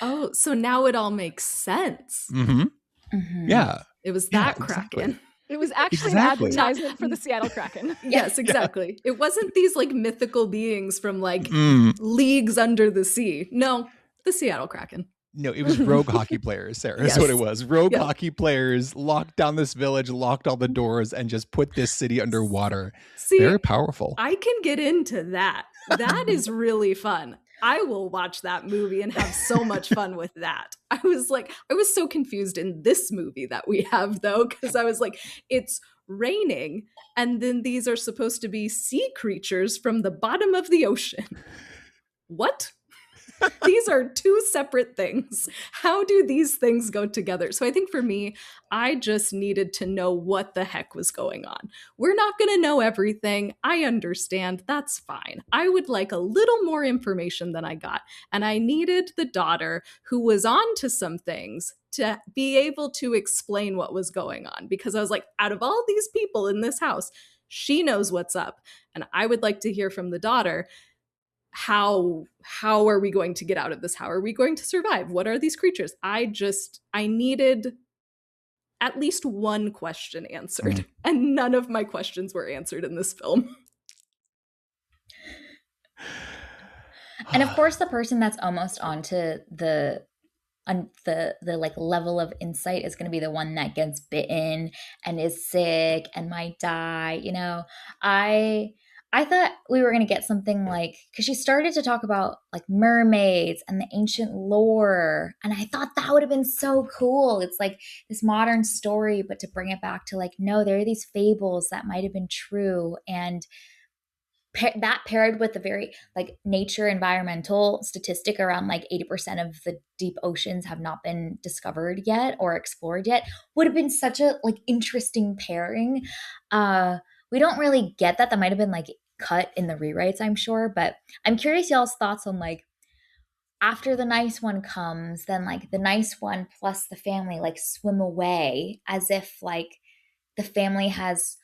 Oh, so now it all makes sense.
Mhm.
Mhm.
Yeah.
It was
Yeah,
that
exactly.
Kraken.
It was actually
Exactly.
an advertisement for the Seattle Kraken.
Yes, exactly. It wasn't these like mythical beings from like
Mm.
leagues under the sea. No, the Seattle Kraken.
No, it was rogue hockey players, Sarah. That's what it
Yes.
was. Rogue
Yep.
hockey players locked down this village, locked all the doors, and just put this city underwater.
See,
Very powerful.
I can get into that. That is really fun. I will watch that movie and have so much fun with that. I was so confused in this movie that we have though, because I was like, it's raining, and then these are supposed to be sea creatures from the bottom of the ocean. What? These are two separate things. How do these things go together? So I think for me, I just needed to know what the heck was going on. We're not going to know everything. I understand. That's fine. I would like a little more information than I got. And I needed the daughter who was on to some things to be able to explain what was going on. Because I was like, out of all these people in this house, she knows what's up. And I would like to hear from the daughter. How are we going to get out of this? How are we going to survive? What are these creatures? I needed at least one question answered, and none of my questions were answered in this film.
And of course, the person that's almost onto the like level of insight is going to be the one that gets bitten and is sick and might die. You know, I thought we were going to get something like, because she started to talk about like mermaids and the ancient lore. And I thought that would have been so cool. It's like this modern story, but to bring it back to like, no, there are these fables that might have been true. And that paired with the very like nature environmental statistic around like 80% of the deep oceans have not been discovered yet or explored yet would have been such a like interesting pairing. We don't really get that. That might have been like cut in the rewrites, I'm sure, but I'm curious y'all's thoughts on like after the nice one comes, then like the nice one plus the family like swim away as if like the family has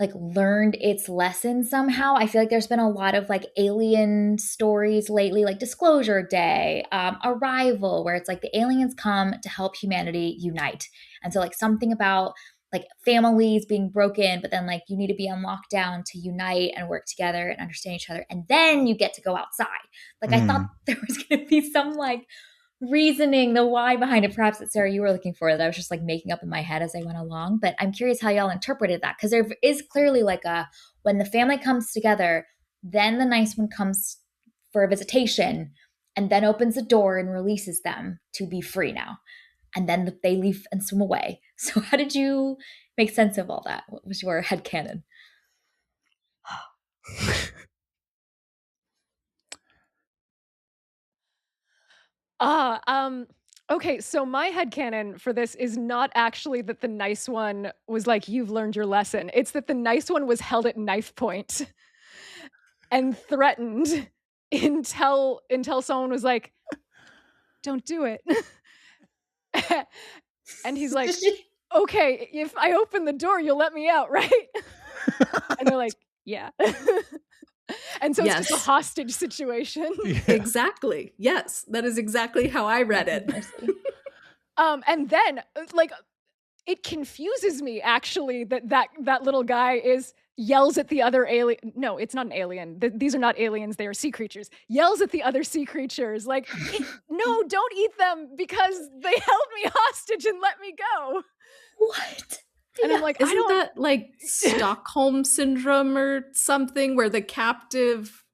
like learned its lesson somehow. I feel like there's been a lot of like alien stories lately, like Disclosure Day, Arrival, where it's like the aliens come to help humanity unite. And so like something about like families being broken, but then like you need to be on lockdown to unite and work together and understand each other. And then you get to go outside. Like I thought there was going to be some like reasoning, the why behind it, perhaps that Sarah, you were looking for that I was just like making up in my head as I went along. But I'm curious how y'all interpreted that, because there is clearly like a, when the family comes together, then the nice one comes for a visitation and then opens the door and releases them to be free now. And then they leave and swim away. So how did you make sense of all that? What was your headcanon?
Okay, so my headcanon for this is not actually that the nice one was like, you've learned your lesson. It's that the nice one was held at knife point and threatened until someone was like, don't do it. And he's like, okay, if I open the door, you'll let me out, right? And they're like, yeah. And so it's just a hostage situation.
Yeah.
Exactly. Yes, that is exactly how I read it.
And then like it confuses me actually that little guy yells at the other alien. No, it's not an alien. These are not aliens. They are sea creatures. Yells at the other sea creatures like, no, don't eat them because they held me hostage and let me go.
What?
And I'm like,
Isn't that like Stockholm syndrome or something where the captive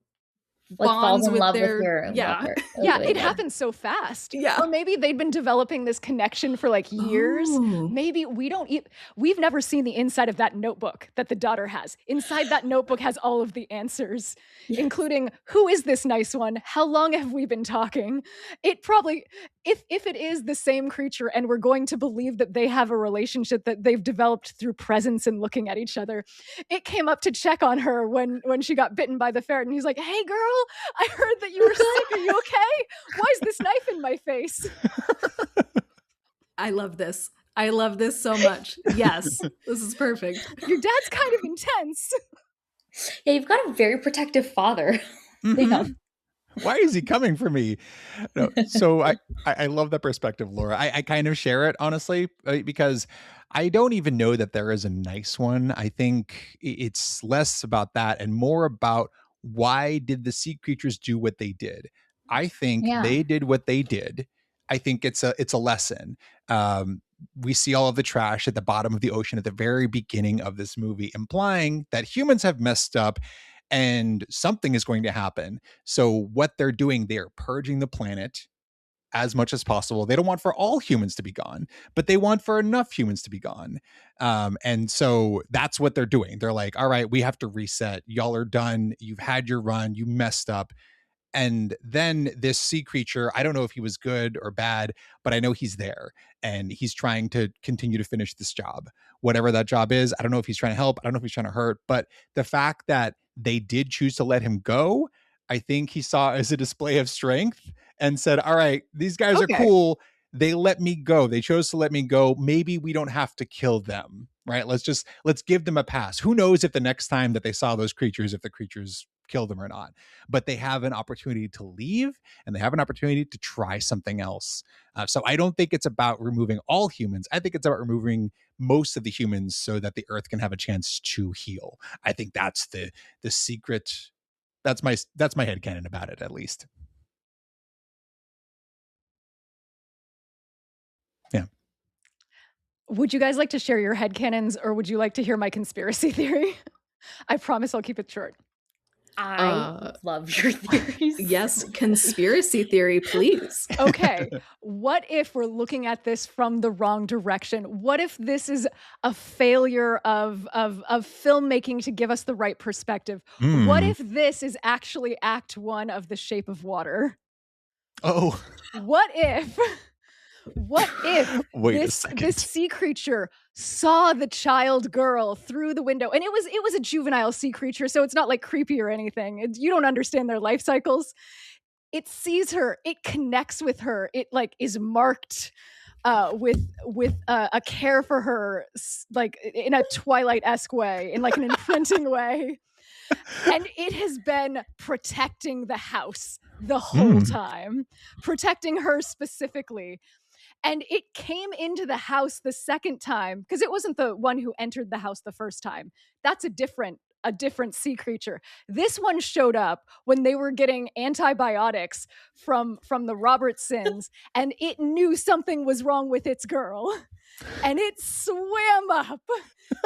like falls in
with
love
their
with your lover.
Yeah, it happened so fast.
Yeah.
Or maybe they'd been developing this connection for like years.
Oh.
Maybe we've never seen the inside of that notebook that the daughter has. Inside that notebook has all of the answers, including who is this nice one? How long have we been talking? It probably, if it is the same creature and we're going to believe that they have a relationship that they've developed through presence and looking at each other, it came up to check on her when she got bitten by the ferret, and he's like, "Hey girl, I heard that you were sick. Are you okay? Why is this knife in my face?"
I love this. I love this so much. Yes, this is perfect.
Your dad's kind of intense.
Yeah, you've got a very protective father.
Mm-hmm. Why is he coming for me? No, so I love that perspective, Laura. I kind of share it, honestly, because I don't even know that there is a nice one. I think it's less about that and more about why did the sea creatures do what they did? I think they did what they did. I think it's a lesson. We see all of the trash at the bottom of the ocean at the very beginning of this movie, implying that humans have messed up and something is going to happen. So what they're doing, they're purging the planet as much as possible. They don't want for all humans to be gone, but they want for enough humans to be gone. And so that's what they're doing. They're like, all right, we have to reset. Y'all are done. You've had your run. You messed up. And then this sea creature, I don't know if he was good or bad, but I know he's there and he's trying to continue to finish this job. Whatever that job is, I don't know if he's trying to help. I don't know if he's trying to hurt, but the fact that they did choose to let him go, I think he saw as a display of strength and said, all right, these guys are cool. They let me go. They chose to let me go. Maybe we don't have to kill them, right? Let's give them a pass. Who knows if the next time that they saw those creatures, if the creatures kill them or not, but they have an opportunity to leave and they have an opportunity to try something else. So I don't think it's about removing all humans. I think it's about removing most of the humans so that the earth can have a chance to heal. I think that's the secret. That's my headcanon about it, at least. Yeah.
Would you guys like to share your headcanons, or would you like to hear my conspiracy theory? I promise I'll keep it short.
I love your theories.
Yes, conspiracy theory, please.
Okay, what if we're looking at this from the wrong direction? What if this is a failure of filmmaking to give us the right perspective? What if this is actually Act 1 of The Shape of Water?
Oh.
What if this sea creature saw the child girl through the window, and it was a juvenile sea creature, so it's not like creepy or anything. You don't understand their life cycles. It sees her, it connects with her, it like is marked with a care for her, like in a Twilight-esque way, in like an imprinting way. And it has been protecting the house the whole time, protecting her specifically. And it came into the house the second time, because it wasn't the one who entered the house the first time. That's a different sea creature. This one showed up when they were getting antibiotics from the Robertsons, and it knew something was wrong with its girl. And it swam up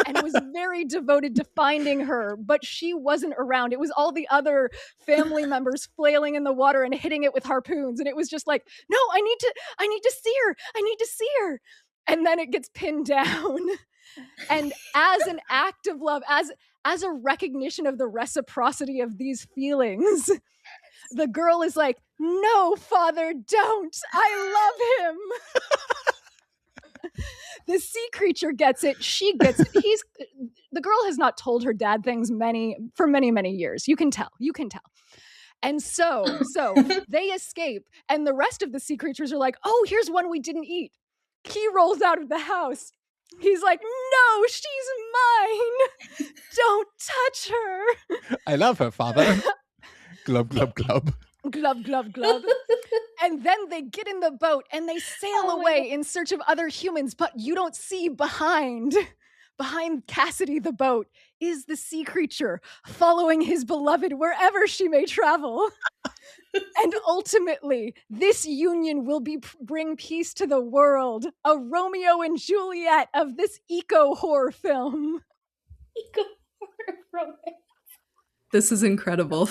and was very devoted to finding her, but she wasn't around. It was all the other family members flailing in the water and hitting it with harpoons. And it was just like, no, I need to see her. I need to see her. And then it gets pinned down. And as an act of love, as a recognition of the reciprocity of these feelings, the girl is like, no, father, don't. I love him. The sea creature gets it. She gets it. The girl has not told her dad things for many years. You can tell. And so they escape, and the rest of the sea creatures are like, oh, here's one we didn't eat. He rolls out of the house. He's like, no, she's mine. Don't touch her.
I love her, father. Glub, glub, glub.
Glub, glub, glub. And then they get in the boat and they sail away in search of other humans, but you don't see behind Cassidy the boat is the sea creature following his beloved wherever she may travel. And ultimately, this union will bring peace to the world. A Romeo and Juliet of this eco-horror film.
Eco-horror romance.
This is incredible.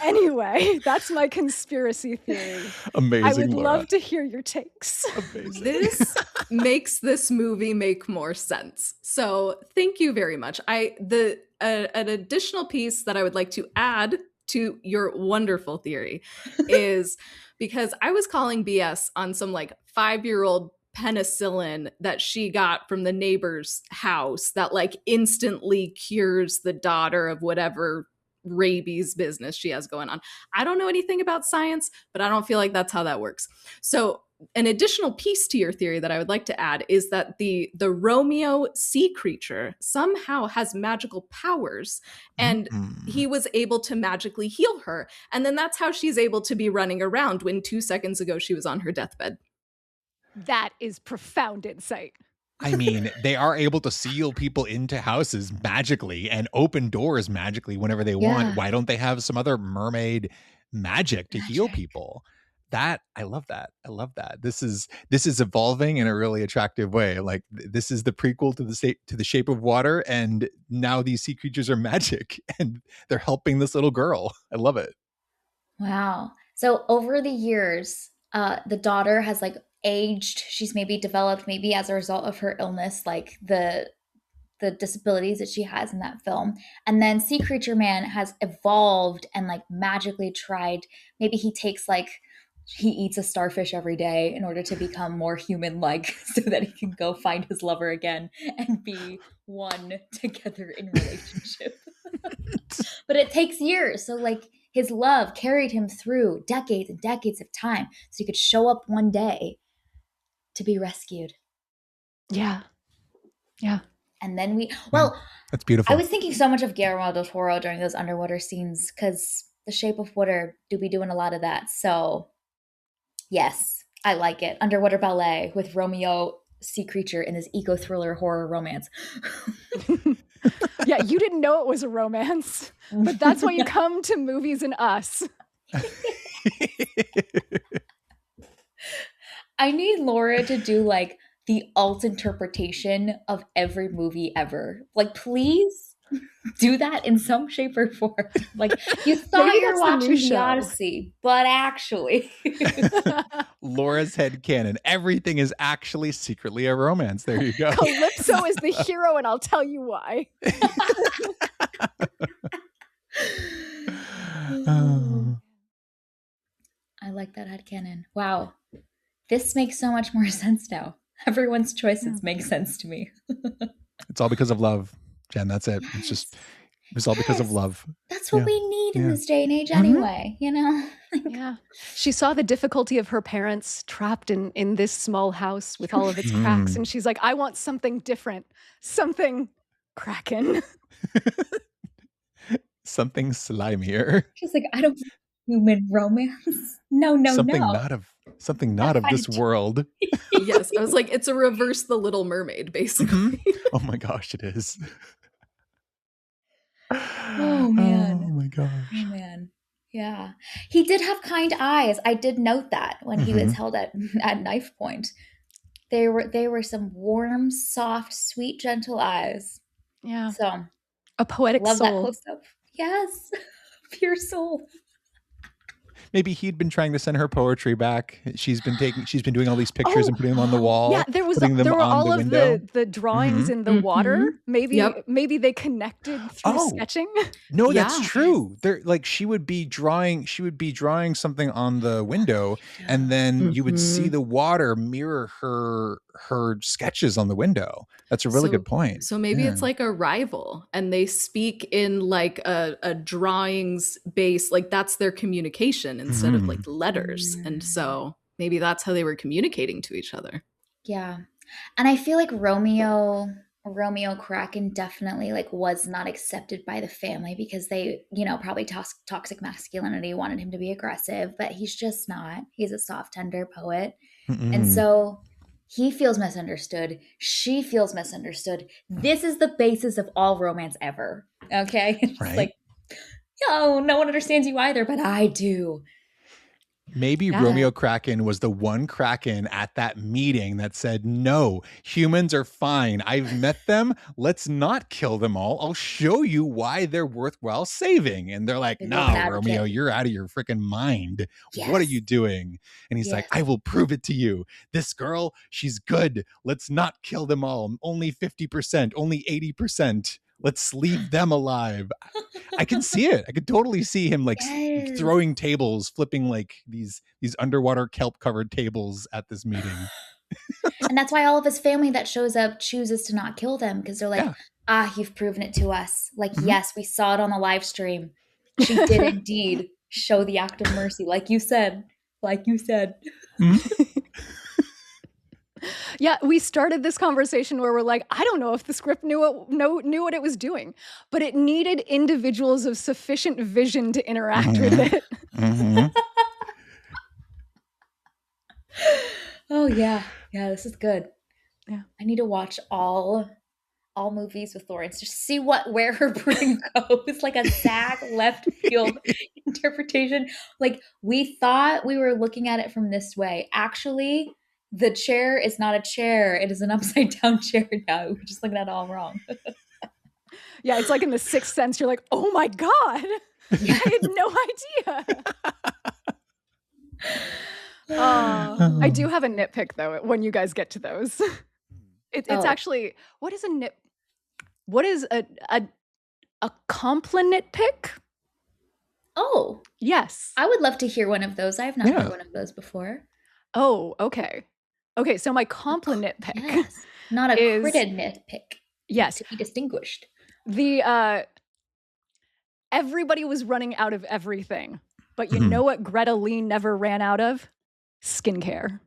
Anyway, that's my conspiracy theory.
Amazing,
I would
Laura.
love to hear your takes.
Amazing.
This makes this movie make more sense. So thank you very much. An additional piece that I would like to add to your wonderful theory is because I was calling BS on some like 5-year-old penicillin that she got from the neighbor's house that like instantly cures the daughter of whatever rabies business she has going on. I don't know anything about science, but I don't feel like that's how that works. So an additional piece to your theory that I would like to add is that the Romeo sea creature somehow has magical powers, and he was able to magically heal her. And then that's how she's able to be running around when 2 seconds ago she was on her deathbed.
That is profound insight.
I mean, they are able to seal people into houses magically and open doors magically whenever they want. Why don't they have some other mermaid magic to heal people? I love that. I love that. This is evolving in a really attractive way. Like this is the prequel to the Shape of Water, and now these sea creatures are magic and they're helping this little girl. I love it.
Wow. So over the years, the daughter has like aged. She's maybe developed, maybe as a result of her illness, like the disabilities that she has in that film. And then Sea Creature Man has evolved and like magically tried. Maybe he eats a starfish every day in order to become more human-like so that he can go find his lover again and be one together in relationship. But it takes years. So like his love carried him through decades and decades of time so he could show up one day to be rescued.
Yeah. Yeah.
And then
that's beautiful.
I was thinking so much of Guillermo del Toro during those underwater scenes because The Shape of Water do be doing a lot of that. So yes, I like it. Underwater ballet with Romeo, sea creature, in this eco-thriller horror romance.
Yeah, you didn't know it was a romance, but that's why you come to Movies and Us.
I need Laura to do like the alt interpretation of every movie ever. Like, please do that in some shape or form. Like, you thought you were watching The Odyssey, but actually.
Laura's headcanon. Everything is actually secretly a romance. There you go.
Calypso is the hero, and I'll tell you why.
I like that headcanon. Wow. This makes so much more sense now. Everyone's choices make sense to me.
It's all because of love, Jen. That's it.
Yes.
It's all because of love.
That's what we need in this day and age anyway, you know?
Yeah. She saw the difficulty of her parents trapped in this small house with all of its cracks. And she's like, I want something different. Something cracking.
Something slimier.
She's like, I don't want human romance. No.
Something not of this world.
Yes, I was like, it's a reverse The Little Mermaid, basically.
Oh my gosh, it is.
Oh man.
Oh my gosh.
Oh man. Yeah. He did have kind eyes. I did note that when he was held at knife point. They were some warm, soft, sweet, gentle eyes.
Yeah.
So
a poetic
love
soul.
That close up. Yes. Pure soul.
Maybe he'd been trying to send her poetry back. She's been doing all these pictures and putting them on the wall.
Yeah, there were all of the drawings in the water. Maybe they connected through sketching.
No, that's true. They're like she would be drawing something on the window, and then you would see the water mirror her sketches on the window. That's a really good point.
So maybe it's like a rival, and they speak in like a drawings base, like that's their communication instead of like letters. And so maybe that's how they were communicating to each other.
Yeah. And I feel like Romeo Kraken definitely like was not accepted by the family because they, probably toxic masculinity wanted him to be aggressive, but he's just not. He's a soft, tender poet. And so he feels misunderstood. She feels misunderstood. This is the basis of all romance ever. Okay? It's like, no one understands you either, but I do.
Maybe
Yeah.
Romeo Kraken was the one Kraken at that meeting that said, no, humans are fine. I've met them. Let's not kill them all. I'll show you why they're worthwhile saving. And they're like,
Devil's
no,
advocate.
Romeo, you're out of your freaking mind.
Yes.
What are you doing? And he's like,
Yes.
I will prove it to you. This girl, she's good. Let's not kill them all. Only 50%, only 80%. Let's leave them alive. I can see it. I could totally see him like
Yes.
throwing tables, flipping like these underwater kelp covered tables at this meeting.
And that's why all of his family that shows up chooses to not kill them, because they're like,
Yeah.
You've proven it to us. Like,
Mhm.
yes, we saw it on the live stream. She did indeed show the act of mercy, like you said. Like you said.
Mhm.
Yeah, we started this conversation where we're like, I don't know if the script knew what it was doing, but it needed individuals of sufficient vision to interact with it.
Mhm.
Oh yeah, this is good.
Yeah.
I need to watch all movies with Lawrence, just see where her brain goes, like a SAG left field interpretation. Like, we thought we were looking at it from this way. Actually, the chair is not a chair; it is an upside down chair now. We're just looking at it all wrong.
Yeah, it's like in The Sixth Sense. You're like, oh my god,
Yeah.
I had no idea. I do have a nitpick though when you guys get to those. It's actually, what is a compliment pick?
Oh,
Yes.
I would love to hear one of those. I have not
Yeah.
heard one of those before.
Oh, okay. Okay, so my compliment pick.
Yes, not a
is-
critted nitpick.
Yes.
To be distinguished.
The everybody was running out of everything. But you
Mhm.
know what Greta Lee never ran out of? Skincare.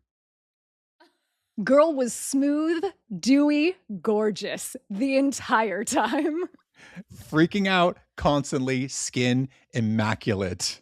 Girl was smooth, dewy, gorgeous the entire time.
Freaking out constantly, skin immaculate.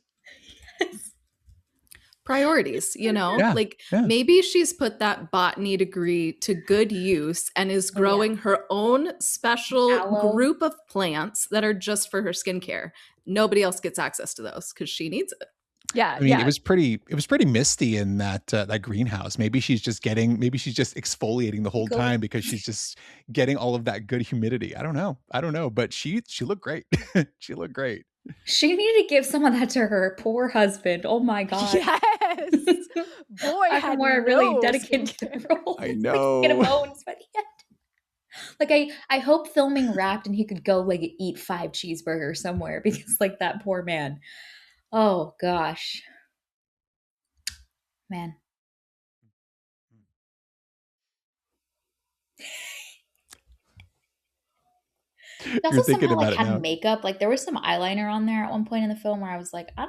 Priorities, you know,
Yeah,
like
yeah.
maybe she's put that botany degree to good use and is growing her own special
Aloe.
group of plants that are just for her skincare. Nobody else gets access to those because she needs it.
Yeah,
I mean,
yeah.
it was pretty misty in that greenhouse. Maybe she's just exfoliating the whole
Go.
time because she's just getting all of that good humidity. I don't know, but she looked great. She looked great.
She needed to give some of that to her poor husband. Oh my god.
Yes. Boy,
I
had
more
no
really dedicated to
skincare.
the role.
I
Like,
know.
get him bones, but yet. Like, I hope filming wrapped and he could go like eat 5 cheeseburgers somewhere, because like that poor man. Oh gosh. Man. He
You're
also
thinking
somehow
about
like
it
had
now.
makeup. Like, there was some eyeliner on there at one point in the film where I was like, I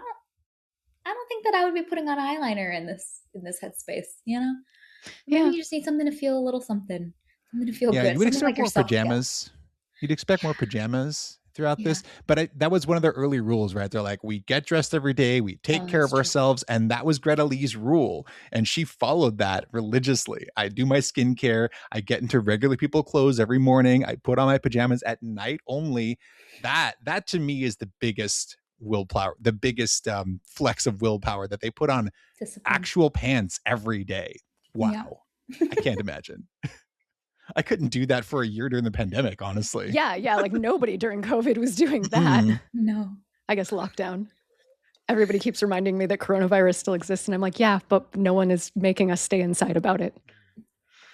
don't think that I would be putting on eyeliner in this headspace, you know? Maybe
Yeah.
you just need something to feel a little something to feel
Yeah,
good.
you would
something
expect
like
more
yourself. Yeah.
pajamas. You'd expect more pajamas throughout
Yeah.
this, but that was one of their early rules, right? They're like, we get dressed every day, we take care
that's
of
true.
ourselves, and that was Greta Lee's rule, and she followed that religiously. I do my skincare, I get into regular people clothes every morning, I put on my pajamas at night only. That to me is the biggest willpower, the biggest flex of willpower, that they put on
Discipline.
actual pants every day. Wow. I can't imagine. I couldn't do that for a year during the pandemic, honestly.
Yeah, like nobody during COVID was doing that.
Mhm.
No.
I guess lockdown. Everybody keeps reminding me that coronavirus still exists, and I'm like, yeah, but no one is making us stay inside about it.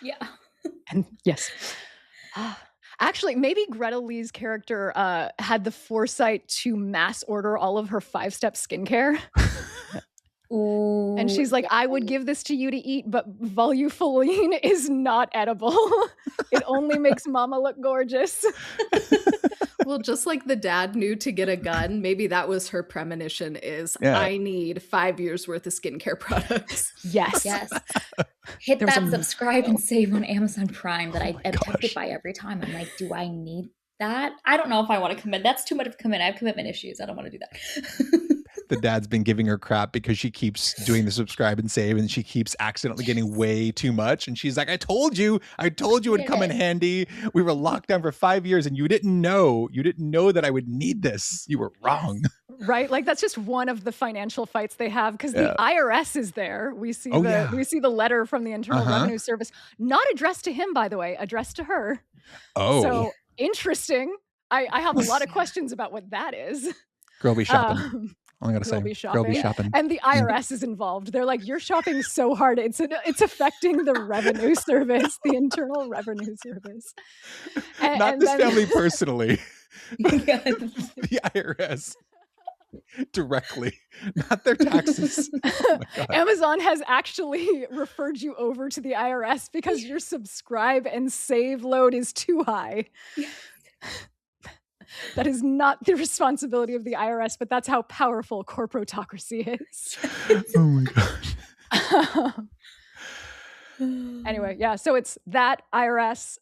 Yeah.
And yes. Actually, maybe Greta Lee's character had the foresight to mass order all of her 5-step skincare.
Ooh.
And she's like, I would give this to you to eat, but volufoline is not edible. It only makes mama look gorgeous.
Well, just like the dad knew to get a gun, maybe that was her premonition is
Yeah.
I need 5 years worth of skincare products.
Yes.
Yes. Hit
There was
that
a-
subscribe and save on Amazon Prime that I
my
am tempted
gosh.
by every time. I'm like, do I need that? I don't know if I want to commit. That's too much of a commitment. I have commitment issues. I don't want to do that.
The dad's been giving her crap because she keeps doing the subscribe and save, and she keeps accidentally getting way too much. And she's like, I told you it'd come in handy. We were locked down for 5 years and you didn't know that I would need this. You were wrong.
Right? Like that's just one of the financial fights they have because the
Yeah.
IRS is there. We see
yeah.
we see the letter from the Internal
Uh-huh.
Revenue Service, not addressed to him, by the way, addressed to her.
Oh,
So interesting. I have a lot of questions about what that is.
girl be shopping. All I gotta
Girl
say,
be
girl be
shopping.
shopping.
And the IRS is involved. They're like, you're shopping so hard. It's affecting the revenue service, the Internal Revenue Service.
Not this family personally.
Yes.
The IRS directly, not their taxes. Oh my God.
Amazon has actually referred you over to the IRS because your subscribe and save load is too high. That is not the responsibility of the IRS, but that's how powerful corporatocracy is.
Oh my God.
Anyway, yeah, so it's that IRS,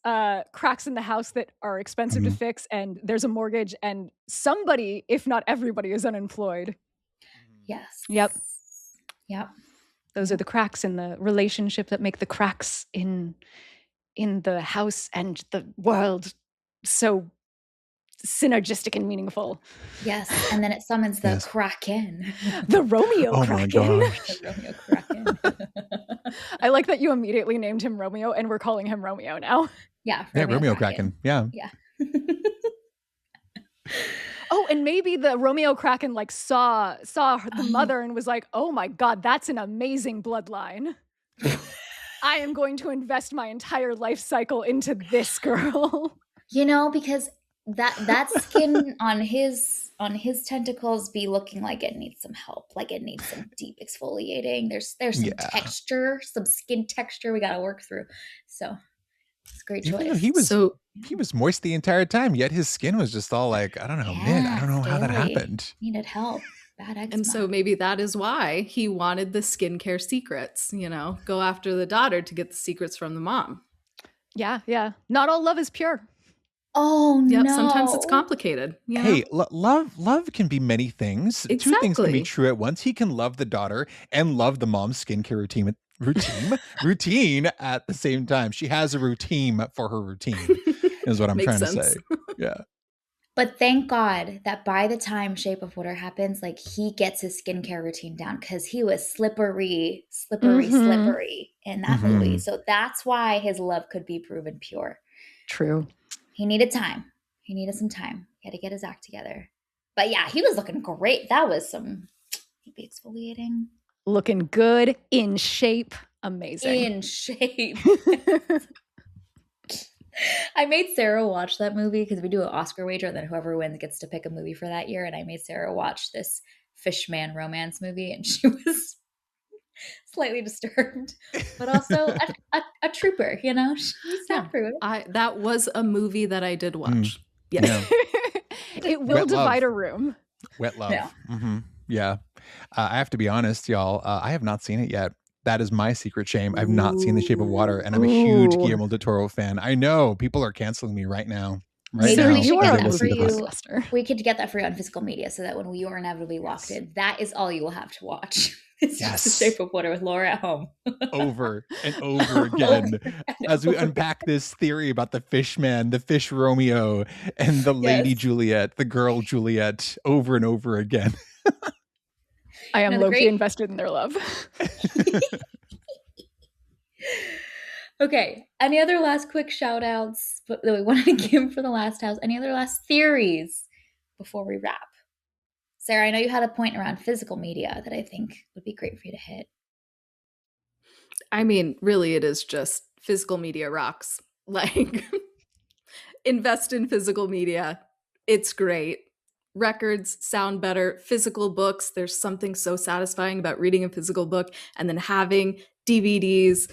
cracks in the house that are expensive to fix, and there's a mortgage, and somebody, if not everybody, is unemployed.
Yes.
Yep.
Yep.
Those are the cracks in the relationship that make the cracks in the house and the world so synergistic and meaningful.
Yes. And then it summons the
Yes.
Kraken.
The Romeo
Oh
Kraken.
my gosh.
The Romeo Kraken.
I like that you immediately named him Romeo and we're calling him Romeo now.
Yeah.
Yeah, Romeo Kraken. Yeah.
Yeah.
Oh, and maybe the Romeo Kraken like saw the mother and was like, "Oh my God, that's an amazing bloodline. I am going to invest my entire life cycle into this girl."
You know, because that skin on his tentacles be looking like it needs some help, like it needs some deep exfoliating. There's some texture, some skin texture we got to work through. So it's a great choice.
Even though he was moist the entire time, yet his skin was just all like, I don't know, mid. I don't know how that
scaly.
happened.
Needed help. Bad eczema.
And so maybe that is why he wanted the skincare secrets, go after the daughter to get the secrets from the mom.
Yeah. Not all love is pure.
Oh
Yep,
no!
sometimes it's complicated.
Hey, love can be many things.
Exactly.
2 things can be true at once. He can love the daughter and love the mom's skincare routine at the same time. She has a routine for her routine, is what I'm
Makes
trying
sense.
to say. Yeah.
But thank God that by the time Shape of Water happens, like he gets his skincare routine down because he was slippery in that movie. So that's why his love could be proven pure.
True.
He needed time. He needed some time. He had to get his act together. But yeah, he was looking great. That was some deep exfoliating.
Looking good, in shape, amazing.
In shape. I made Sarah watch that movie because we do an Oscar wager, and then whoever wins gets to pick a movie for that year. And I made Sarah watch this Fishman romance movie, and she was slightly disturbed, but also a trooper. She sat through it.
That was a movie that I did watch.
Yeah.
It will
Wet
divide
love.
a room.
Wet love.
Yeah.
Yeah. I have to be honest, y'all. I have not seen it yet. That is my secret shame. I've not seen The Shape of Water, and I'm a huge Guillermo del Toro fan. I know people are canceling me right now.
Maybe
now,
we should
as
get
I
that
listen
for
to
you.
podcaster.
We could get that for you on physical media, so that when you are inevitably locked in, that is all you will have to watch. It's just The Shape of Water with Laura at home.
Over and over again as we unpack this theory about the fish man, the fish Romeo, and the lady Juliet, the girl Juliet, over and over again.
I am low-key invested in their love.
Okay. Any other last quick shout outs that we wanted to give for the last house? Any other last theories before we wrap? Sarah, I know you had a point around physical media that I think would be great for you to hit.
I mean, really, it is just physical media rocks. Like, invest in physical media. It's great. Records sound better. Physical books, there's something so satisfying about reading a physical book and then having DVDs,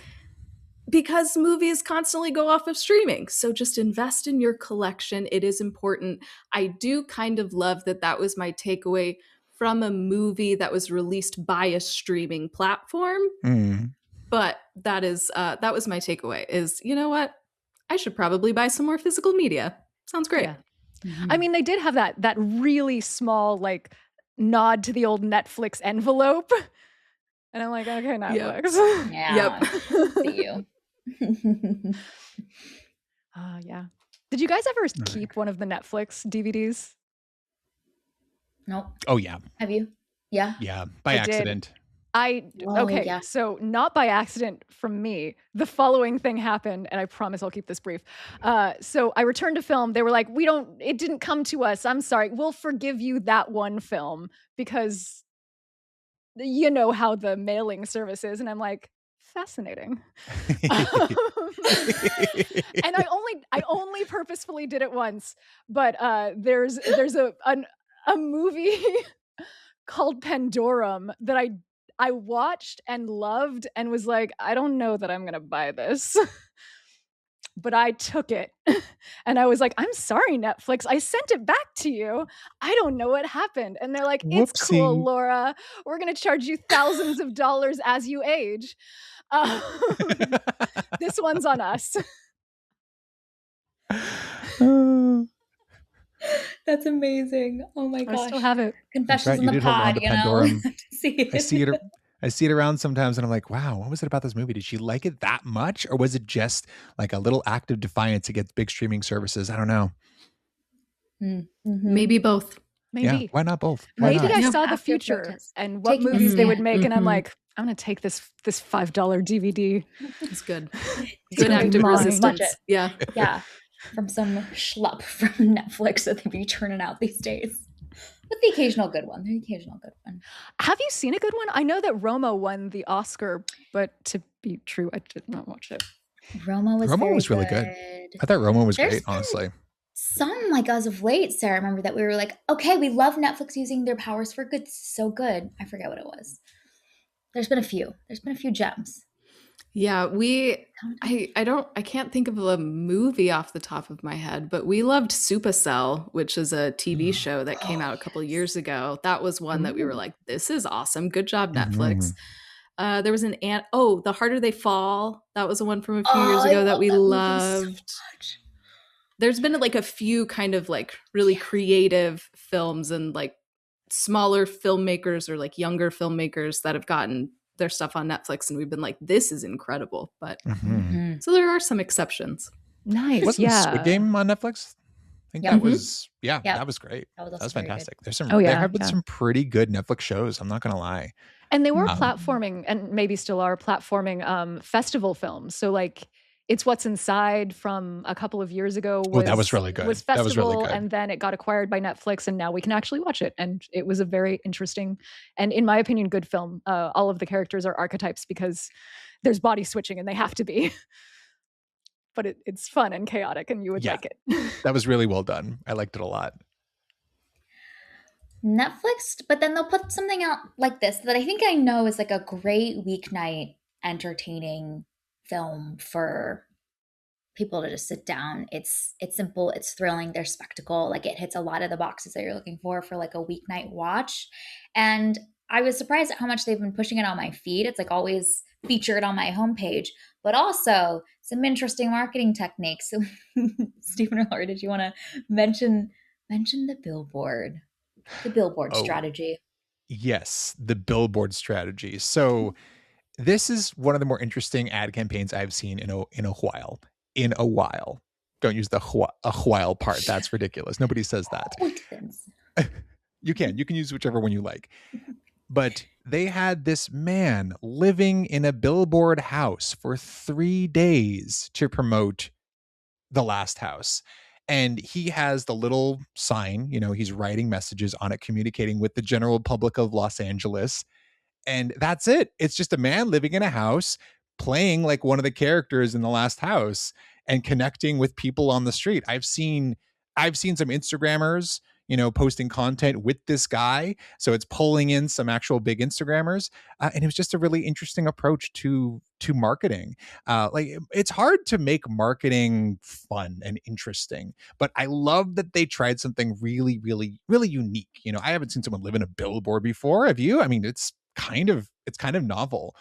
because movies constantly go off of streaming. So just invest in your collection. It is important. I do kind of love that was my takeaway from a movie that was released by a streaming platform. But that was my takeaway is, you know what? I should probably buy some more physical media. Sounds great.
Yeah. I mean, they did have that really small, like, nod to the old Netflix envelope. And I'm like, okay, Netflix.
Yeah. See you.
Yeah. Did you guys ever keep one of the Netflix DVDs?
Nope.
Oh yeah.
Have you? Yeah.
Yeah. By
I did.
accident.
Okay,
yeah.
so not by accident from me. The following thing happened, and I promise I'll keep this brief. So I returned to film. They were like, it didn't come to us. I'm sorry. We'll forgive you that one film because you know how the mailing service is. And I'm like, fascinating. And I only purposefully did it once, but there's a movie called Pandorum that I watched and loved and was like, I don't know that I'm gonna buy this. But I took it and I was like, I'm sorry, Netflix. I sent it back to you. I don't know what happened. And they're like, it's cool,
Whoopsie.
Laura. We're going to charge you thousands of dollars as you age. This one's on us.
That's amazing. Oh my gosh.
I still have it.
Confessions
right,
in
you
the
did hold on
pod,
to
you know?
Pandorum.
See
I see it around sometimes and I'm like, wow, what was it about this movie? Did she like it that much? Or was it just like a little act of defiance against big streaming services? I don't know.
Maybe both.
Maybe.
Yeah, why not both? Why
Maybe
not?
I saw the
After
future
protest.
and what
Taking a
movies they would
stand.
make. And I'm like, I'm going to take this $5 DVD.
It's good.
It's
Good
gonna be
active
mine.
resistance.
Budget.
Yeah.
Yeah. From some schlup from Netflix that they be churning out these days. With the occasional good one.
Have you seen a good one? I know that Roma won the Oscar, but to be true, I did not watch it.
Roma was
really good. I thought Roma was
There's
great, honestly.
Some, like, as of late, Sarah, I remember that we were like, okay, we love Netflix using their powers for good. So good. I forget what it was. There's been a few gems.
Yeah, I can't think of a movie off the top of my head, but we loved Supercell, which is a TV show that came out a couple of years ago. That was one that we were like, this is awesome. Good job, Netflix. There was The Harder They Fall. That was the one from a few years ago that we loved. So much. There's been like a few kind of like really creative films and like smaller filmmakers or like younger filmmakers that have gotten their stuff on Netflix, and we've been like, this is incredible. But so there are some exceptions.
Nice.
Wasn't Squid Game on Netflix? I think that was that was great. That was fantastic. There's some there have been some pretty good Netflix shows, I'm not gonna lie.
And they were platforming, and maybe still are platforming festival films. So like It's What's Inside from a couple of years ago
that was really good.
Was festival,
that was really good.
And then it got acquired by Netflix, and now we can actually watch it. And it was a very interesting and, in my opinion, good film. All of the characters are archetypes because there's body switching, and they have to be. But it's fun and chaotic, and you would like it.
That was really well done. I liked it a lot.
Netflix, but then they'll put something out like this that I think I know is like a great weeknight entertaining film for people to just sit down. It's simple, it's thrilling, there's spectacle, like it hits a lot of the boxes that you're looking for like a weeknight watch. And I was surprised at how much they've been pushing it on my feed. It's like always featured on my homepage, but also some interesting marketing techniques. So Stephen or Laura, did you want to mention the billboard strategy?
Yes, the billboard strategy. So this is one of the more interesting ad campaigns I've seen in a while. In a while. Don't use the a while part. That's ridiculous. Nobody says that. You can use whichever one you like. But they had this man living in a billboard house for 3 days to promote The Last House. And he has the little sign, he's writing messages on it, communicating with the general public of Los Angeles. And that's it. It's just a man living in a house, playing like one of the characters in The Last House and connecting with people on the street. I've seen some Instagrammers, posting content with this guy. So it's pulling in some actual big Instagrammers. And it was just a really interesting approach to marketing. Like it's hard to make marketing fun and interesting, but I love that they tried something really, really, really unique. I haven't seen someone live in a billboard before. Have you? I mean, it's kind of novel.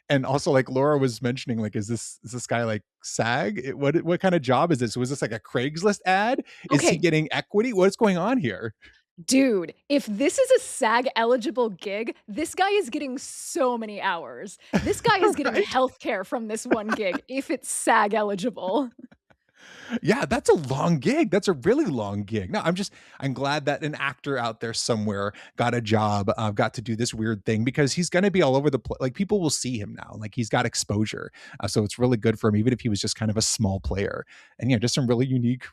And also, like Laura was mentioning, like, is this guy like SAG? What kind of job is this? Was this like a Craigslist ad? Is he getting equity? What's going on here?
Dude, if this is a SAG eligible gig, this guy is getting so many hours. This guy is getting healthcare from this one gig if it's SAG eligible.
Yeah, that's a long gig. That's a really long gig. No, I'm glad that an actor out there somewhere got a job, got to do this weird thing because he's going to be all over the place. Like people will see him now. Like he's got exposure. So it's really good for him, even if he was just kind of a small player. And yeah, just some really unique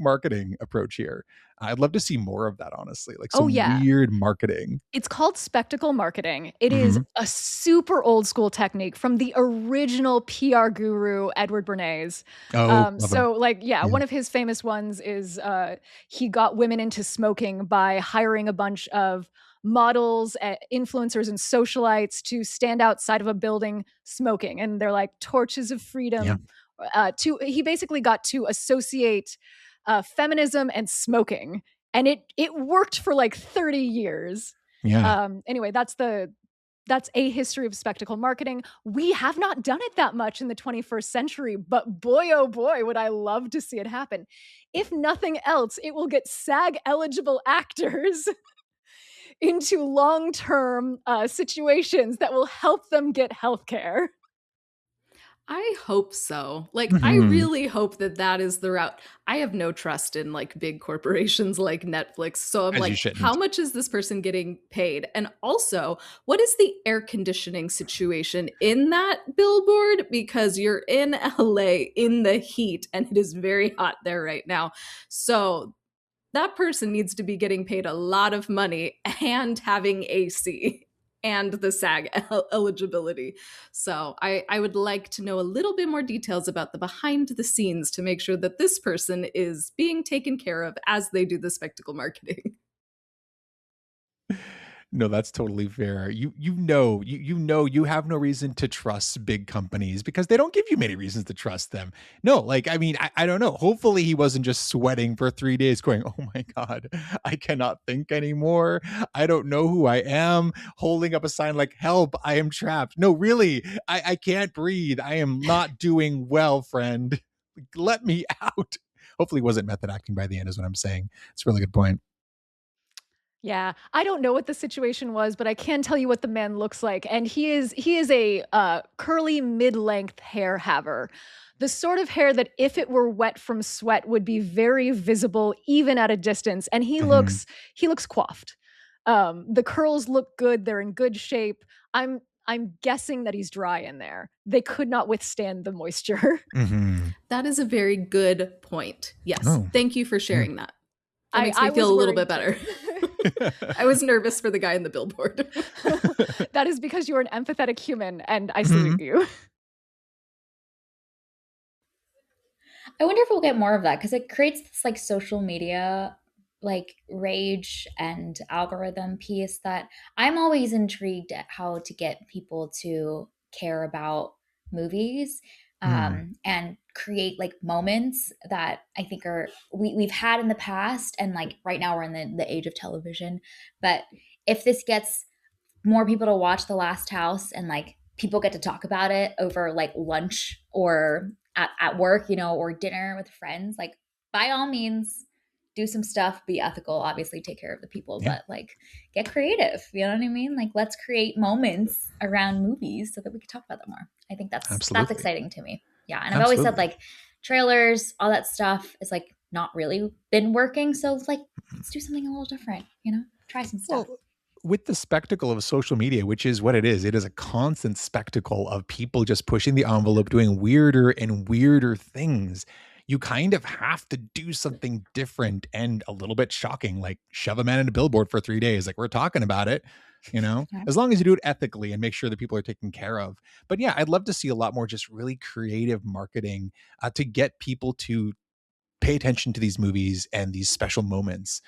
marketing approach here. I'd love to see more of that, honestly, like
Oh,
some
yeah.
weird marketing.
It's called spectacle marketing. It is
Mhm.
a super old school technique from the original PR guru, Edward Bernays.
Oh, love him.
So, like, yeah,
Yeah.
one of his famous ones is he got women into smoking by hiring a bunch of models, influencers, and socialites to stand outside of a building smoking. And they're like torches of
Yeah.
freedom. He basically got to associate feminism and smoking. And it worked for like 30 years.
Yeah.
Anyway, that's a history of spectacle marketing. We have not done it that much in the 21st century, but boy, oh boy, would I love to see it happen. If nothing else, it will get SAG eligible actors into long-term situations that will help them get healthcare.
I hope so. Like, I
Mhm.
really hope that that is the route. I have no trust in like big corporations like Netflix. So I'm
As you
like, how
shouldn't.
much is this person getting paid? And also, what is the air conditioning situation in that billboard? Because you're in LA in the heat and it is very hot there right now. So that person needs to be getting paid a lot of money and having AC and the SAG eligibility. So I would like to know a little bit more details about the behind the scenes to make sure that this person is being taken care of as they do the spectacle marketing.
No, that's totally fair. You know you have no reason to trust big companies because they don't give you many reasons to trust them. No, like I mean, I don't know. Hopefully he wasn't just sweating for 3 days going, "Oh my God, I cannot think anymore. I don't know who I am," holding up a sign like, "Help, I am trapped." No, really, I can't breathe. I am not doing well, friend. Let me out. Hopefully he wasn't method acting by the end, is what I'm saying. It's a really good point.
Yeah, I don't know what the situation was, but I can tell you what the man looks like, and he is a curly mid-length hair haver, the sort of hair that if it were wet from sweat would be very visible even at a distance. And
Mhm.
he looks coiffed. The curls look good; they're in good shape. I'm guessing that he's dry in there. They could not withstand the moisture.
Mhm.
That is a very good point. Yes.
Oh.
Thank you for
Yeah.
sharing that. That makes
I
me feel
was
a little bit
worried
better.
too.
I was nervous for the guy in the billboard.
That is because you're an empathetic human, and I salute
Mhm.
you.
I wonder if we'll get more of that because it creates this like social media like rage and algorithm piece that I'm always intrigued at how to get people to care about movies
Mm.
and create like moments that I think are we've had in the past and like right now we're in the age of television. But if this gets more people to watch The Last House and like people get to talk about it over like lunch or at work, you know, or dinner with friends, like by all means, do some stuff, be ethical, obviously take care of the people,
Yeah,
but like get creative. You know what I mean? Like let's create moments around movies so that we can talk about them more. I think that's
absolutely.
exciting to me. Yeah. And I've always said
Absolutely.
like trailers, all that stuff is like not really been working. So like let's do something a little different, you know? Try some stuff.
Well, with the spectacle of social media, which is what it is a constant spectacle of people just pushing the envelope, doing weirder and weirder things. You kind of have to do something different and a little bit shocking, like shove a man in a billboard for 3 days. Like we're talking about it,
Yeah.
as long as you do it ethically and make sure that people are taken care of. But yeah, I'd love to see a lot more just really creative marketing to get people to pay attention to these movies and these special moments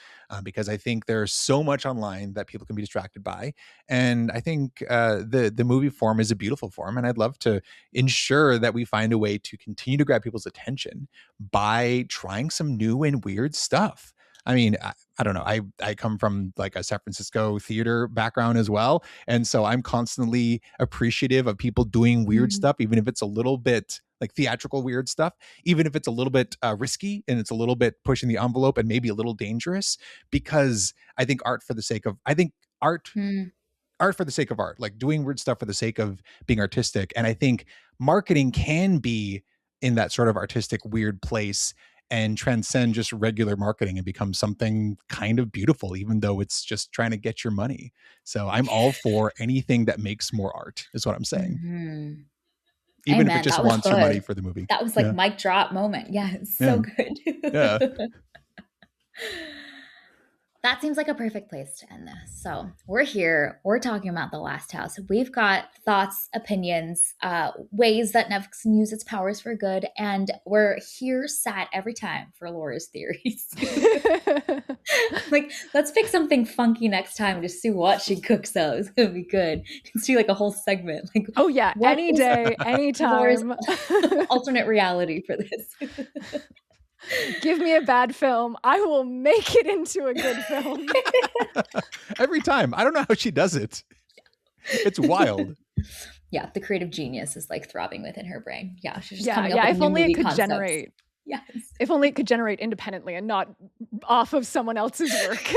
because I think there's so much online that people can be distracted by, and I think the movie form is a beautiful form, and I'd love to ensure that we find a way to continue to grab people's attention by trying some new and weird stuff. I mean, I don't know. I come from like a San Francisco theater background as well, and so I'm constantly appreciative of people doing weird
Mhm.
stuff, even if it's a little bit like theatrical weird stuff, even if it's a little bit risky and it's a little bit pushing the envelope and maybe a little dangerous, because I think art
Mm.
art for the sake of art, like doing weird stuff for the sake of being artistic. And I think marketing can be in that sort of artistic, weird place and transcend just regular marketing and become something kind of beautiful, even though it's just trying to get your money. So I'm all for anything that makes more art, is what I'm saying.
Mm-hmm.
Even
Amen.
if it just
That was
wants your money
good.
for the movie.
That was like mic drop moment. Yeah, it's so good.
Yeah.
That seems like a perfect place to end this. So we're here. We're talking about The Last House. We've got thoughts, opinions, ways that Netflix can use its powers for good. And we're here sat every time for Laura's theories. Like, let's pick something funky next time to see what she cooks up. It's going to be good. Let's do like a whole segment. Like,
oh yeah, any day, anytime.
Laura's alternate reality for this.
Give me a bad film. I will make it into a good film.
Every time. I don't know how she does it. It's wild.
Yeah, the creative genius is like throbbing within her brain. Yeah, she's just coming
up with
if only it could
concepts.
Generate. Yes.
If only it could generate independently and not off of someone else's work.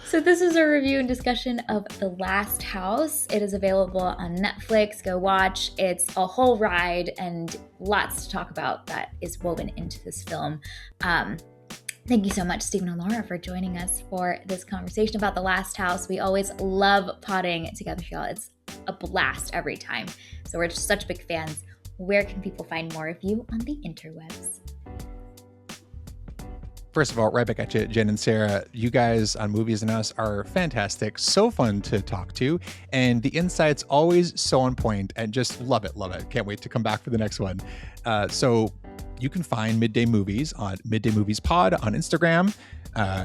So this is a review and discussion of The Last House. It is available on Netflix. Go watch. It's a whole ride and lots to talk about that is woven into this film. Thank you so much, Stephen and Laura, for joining us for this conversation about The Last House. We always love potting together, y'all. It's a blast every time. So we're just such big fans. Where can people find more of you on the interwebs?
First of all, right back at you, Jen and Sarah. You guys on Movies and Us are fantastic. So fun to talk to. And the insights always so on point and just love it, love it. Can't wait to come back for the next one. So you can find Midday Movies on Midday Movies Pod on Instagram.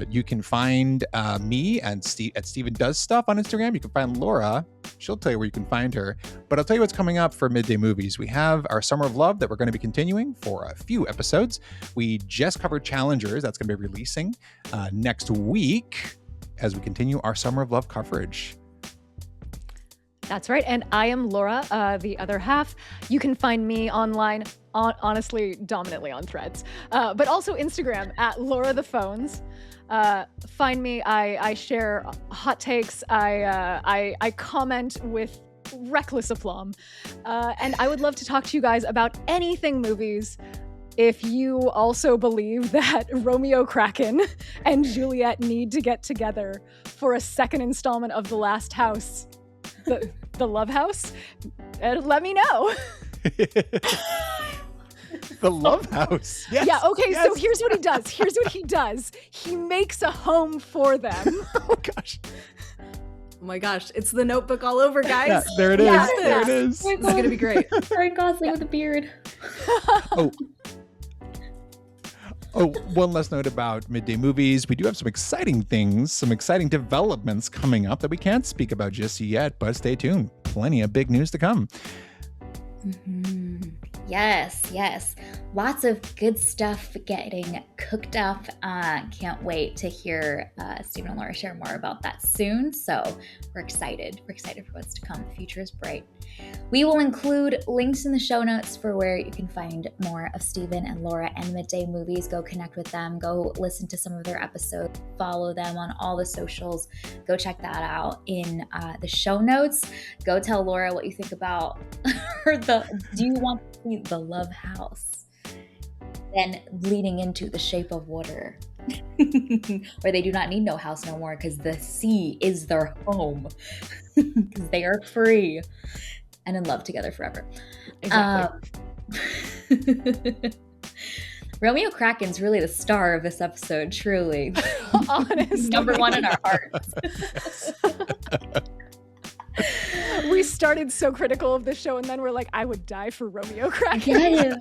You can find me at Steven Does Stuff on Instagram. You can find Laura. She'll tell you where you can find her. But I'll tell you what's coming up for Midday Movies. We have our Summer of Love that we're going to be continuing for a few episodes. We just covered Challengers. That's going to be releasing next week as we continue our Summer of Love coverage.
That's right. And I am Laura, the other half. You can find me online, honestly, dominantly on Threads, but also Instagram at Laura the Fones. Find me. I share hot takes. I comment with reckless aplomb. And I would love to talk to you guys about anything movies. If you also believe that Romeo Kraken and Juliet need to get together for a second installment of The Last House, the Love House, let me know.
The Love House. Yes.
Yeah, okay,
yes.
So here's what he does. He makes a home for them.
Oh, gosh.
Oh my gosh, it's The Notebook all over, guys.
Yeah, there it is.
Yeah.
There it is.
Oh,
This is going to be great.
Ryan Gosling with a beard.
Oh, one last note about Midday Movies. We do have some exciting things, some exciting developments coming up that we can't speak about just yet, but stay tuned. Plenty of big news to come.
Mm-hmm. Yes. Lots of good stuff getting cooked up. Can't wait to hear Stephen and Laura share more about that soon. So we're excited. We're excited for what's to come. The future is bright. We will include links in the show notes for where you can find more of Stephen and Laura and Midday Movies. Go connect with them. Go listen to some of their episodes. Follow them on all the socials. Go check that out in the show notes. Go tell Laura what you think about her. Do you want to see The Love House? Then leading into The Shape of Water. Where they do not need no house no more because the sea is their home. Because they are free and in love together forever.
Exactly.
Romeo Kraken's really the star of this episode, truly.
Honestly.
Number one in our hearts.
We started so critical of this show, and then we're like, I would die for Romeo Kraken.
Yes.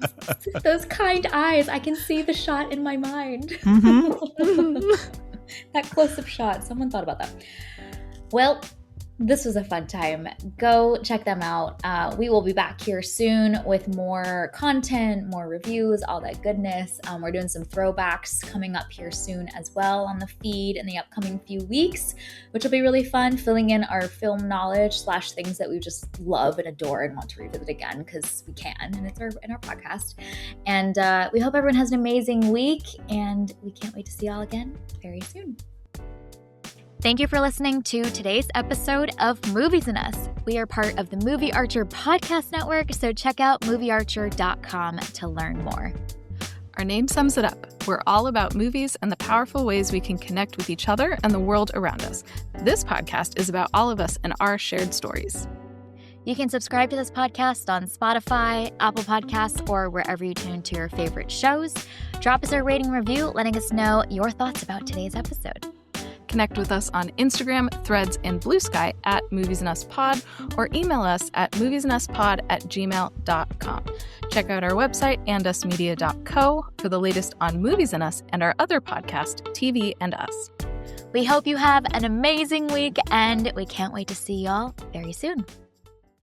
Those kind eyes. I can see the shot in my mind.
Mm-hmm.
That close-up shot. Someone thought about that. Well, this was a fun time. Go check them out. We will be back here soon with more content, more reviews, all that goodness. We're doing some throwbacks coming up here soon as well on the feed in the upcoming few weeks, which will be really fun, filling in our film knowledge / things that we just love and adore and want to revisit again because we can, and it's in our podcast. And we hope everyone has an amazing week, and we can't wait to see y'all again very soon. Thank you for listening to today's episode of Movies and Us. We are part of the Movie Archer podcast network, so check out moviearcher.com to learn more.
Our name sums it up. We're all about movies and the powerful ways we can connect with each other and the world around us. This podcast is about all of us and our shared stories.
You can subscribe to this podcast on Spotify, Apple Podcasts, or wherever you tune to your favorite shows. Drop us a rating review, letting us know your thoughts about today's episode.
Connect with us on Instagram, Threads, and Blue Sky at @MoviesAndUsPod, or email us at moviesandUsPod@gmail.com. Check out our website, andusmedia.co, for the latest on Movies and Us and our other podcast, TV and Us.
We hope you have an amazing week, and we can't wait to see y'all very soon.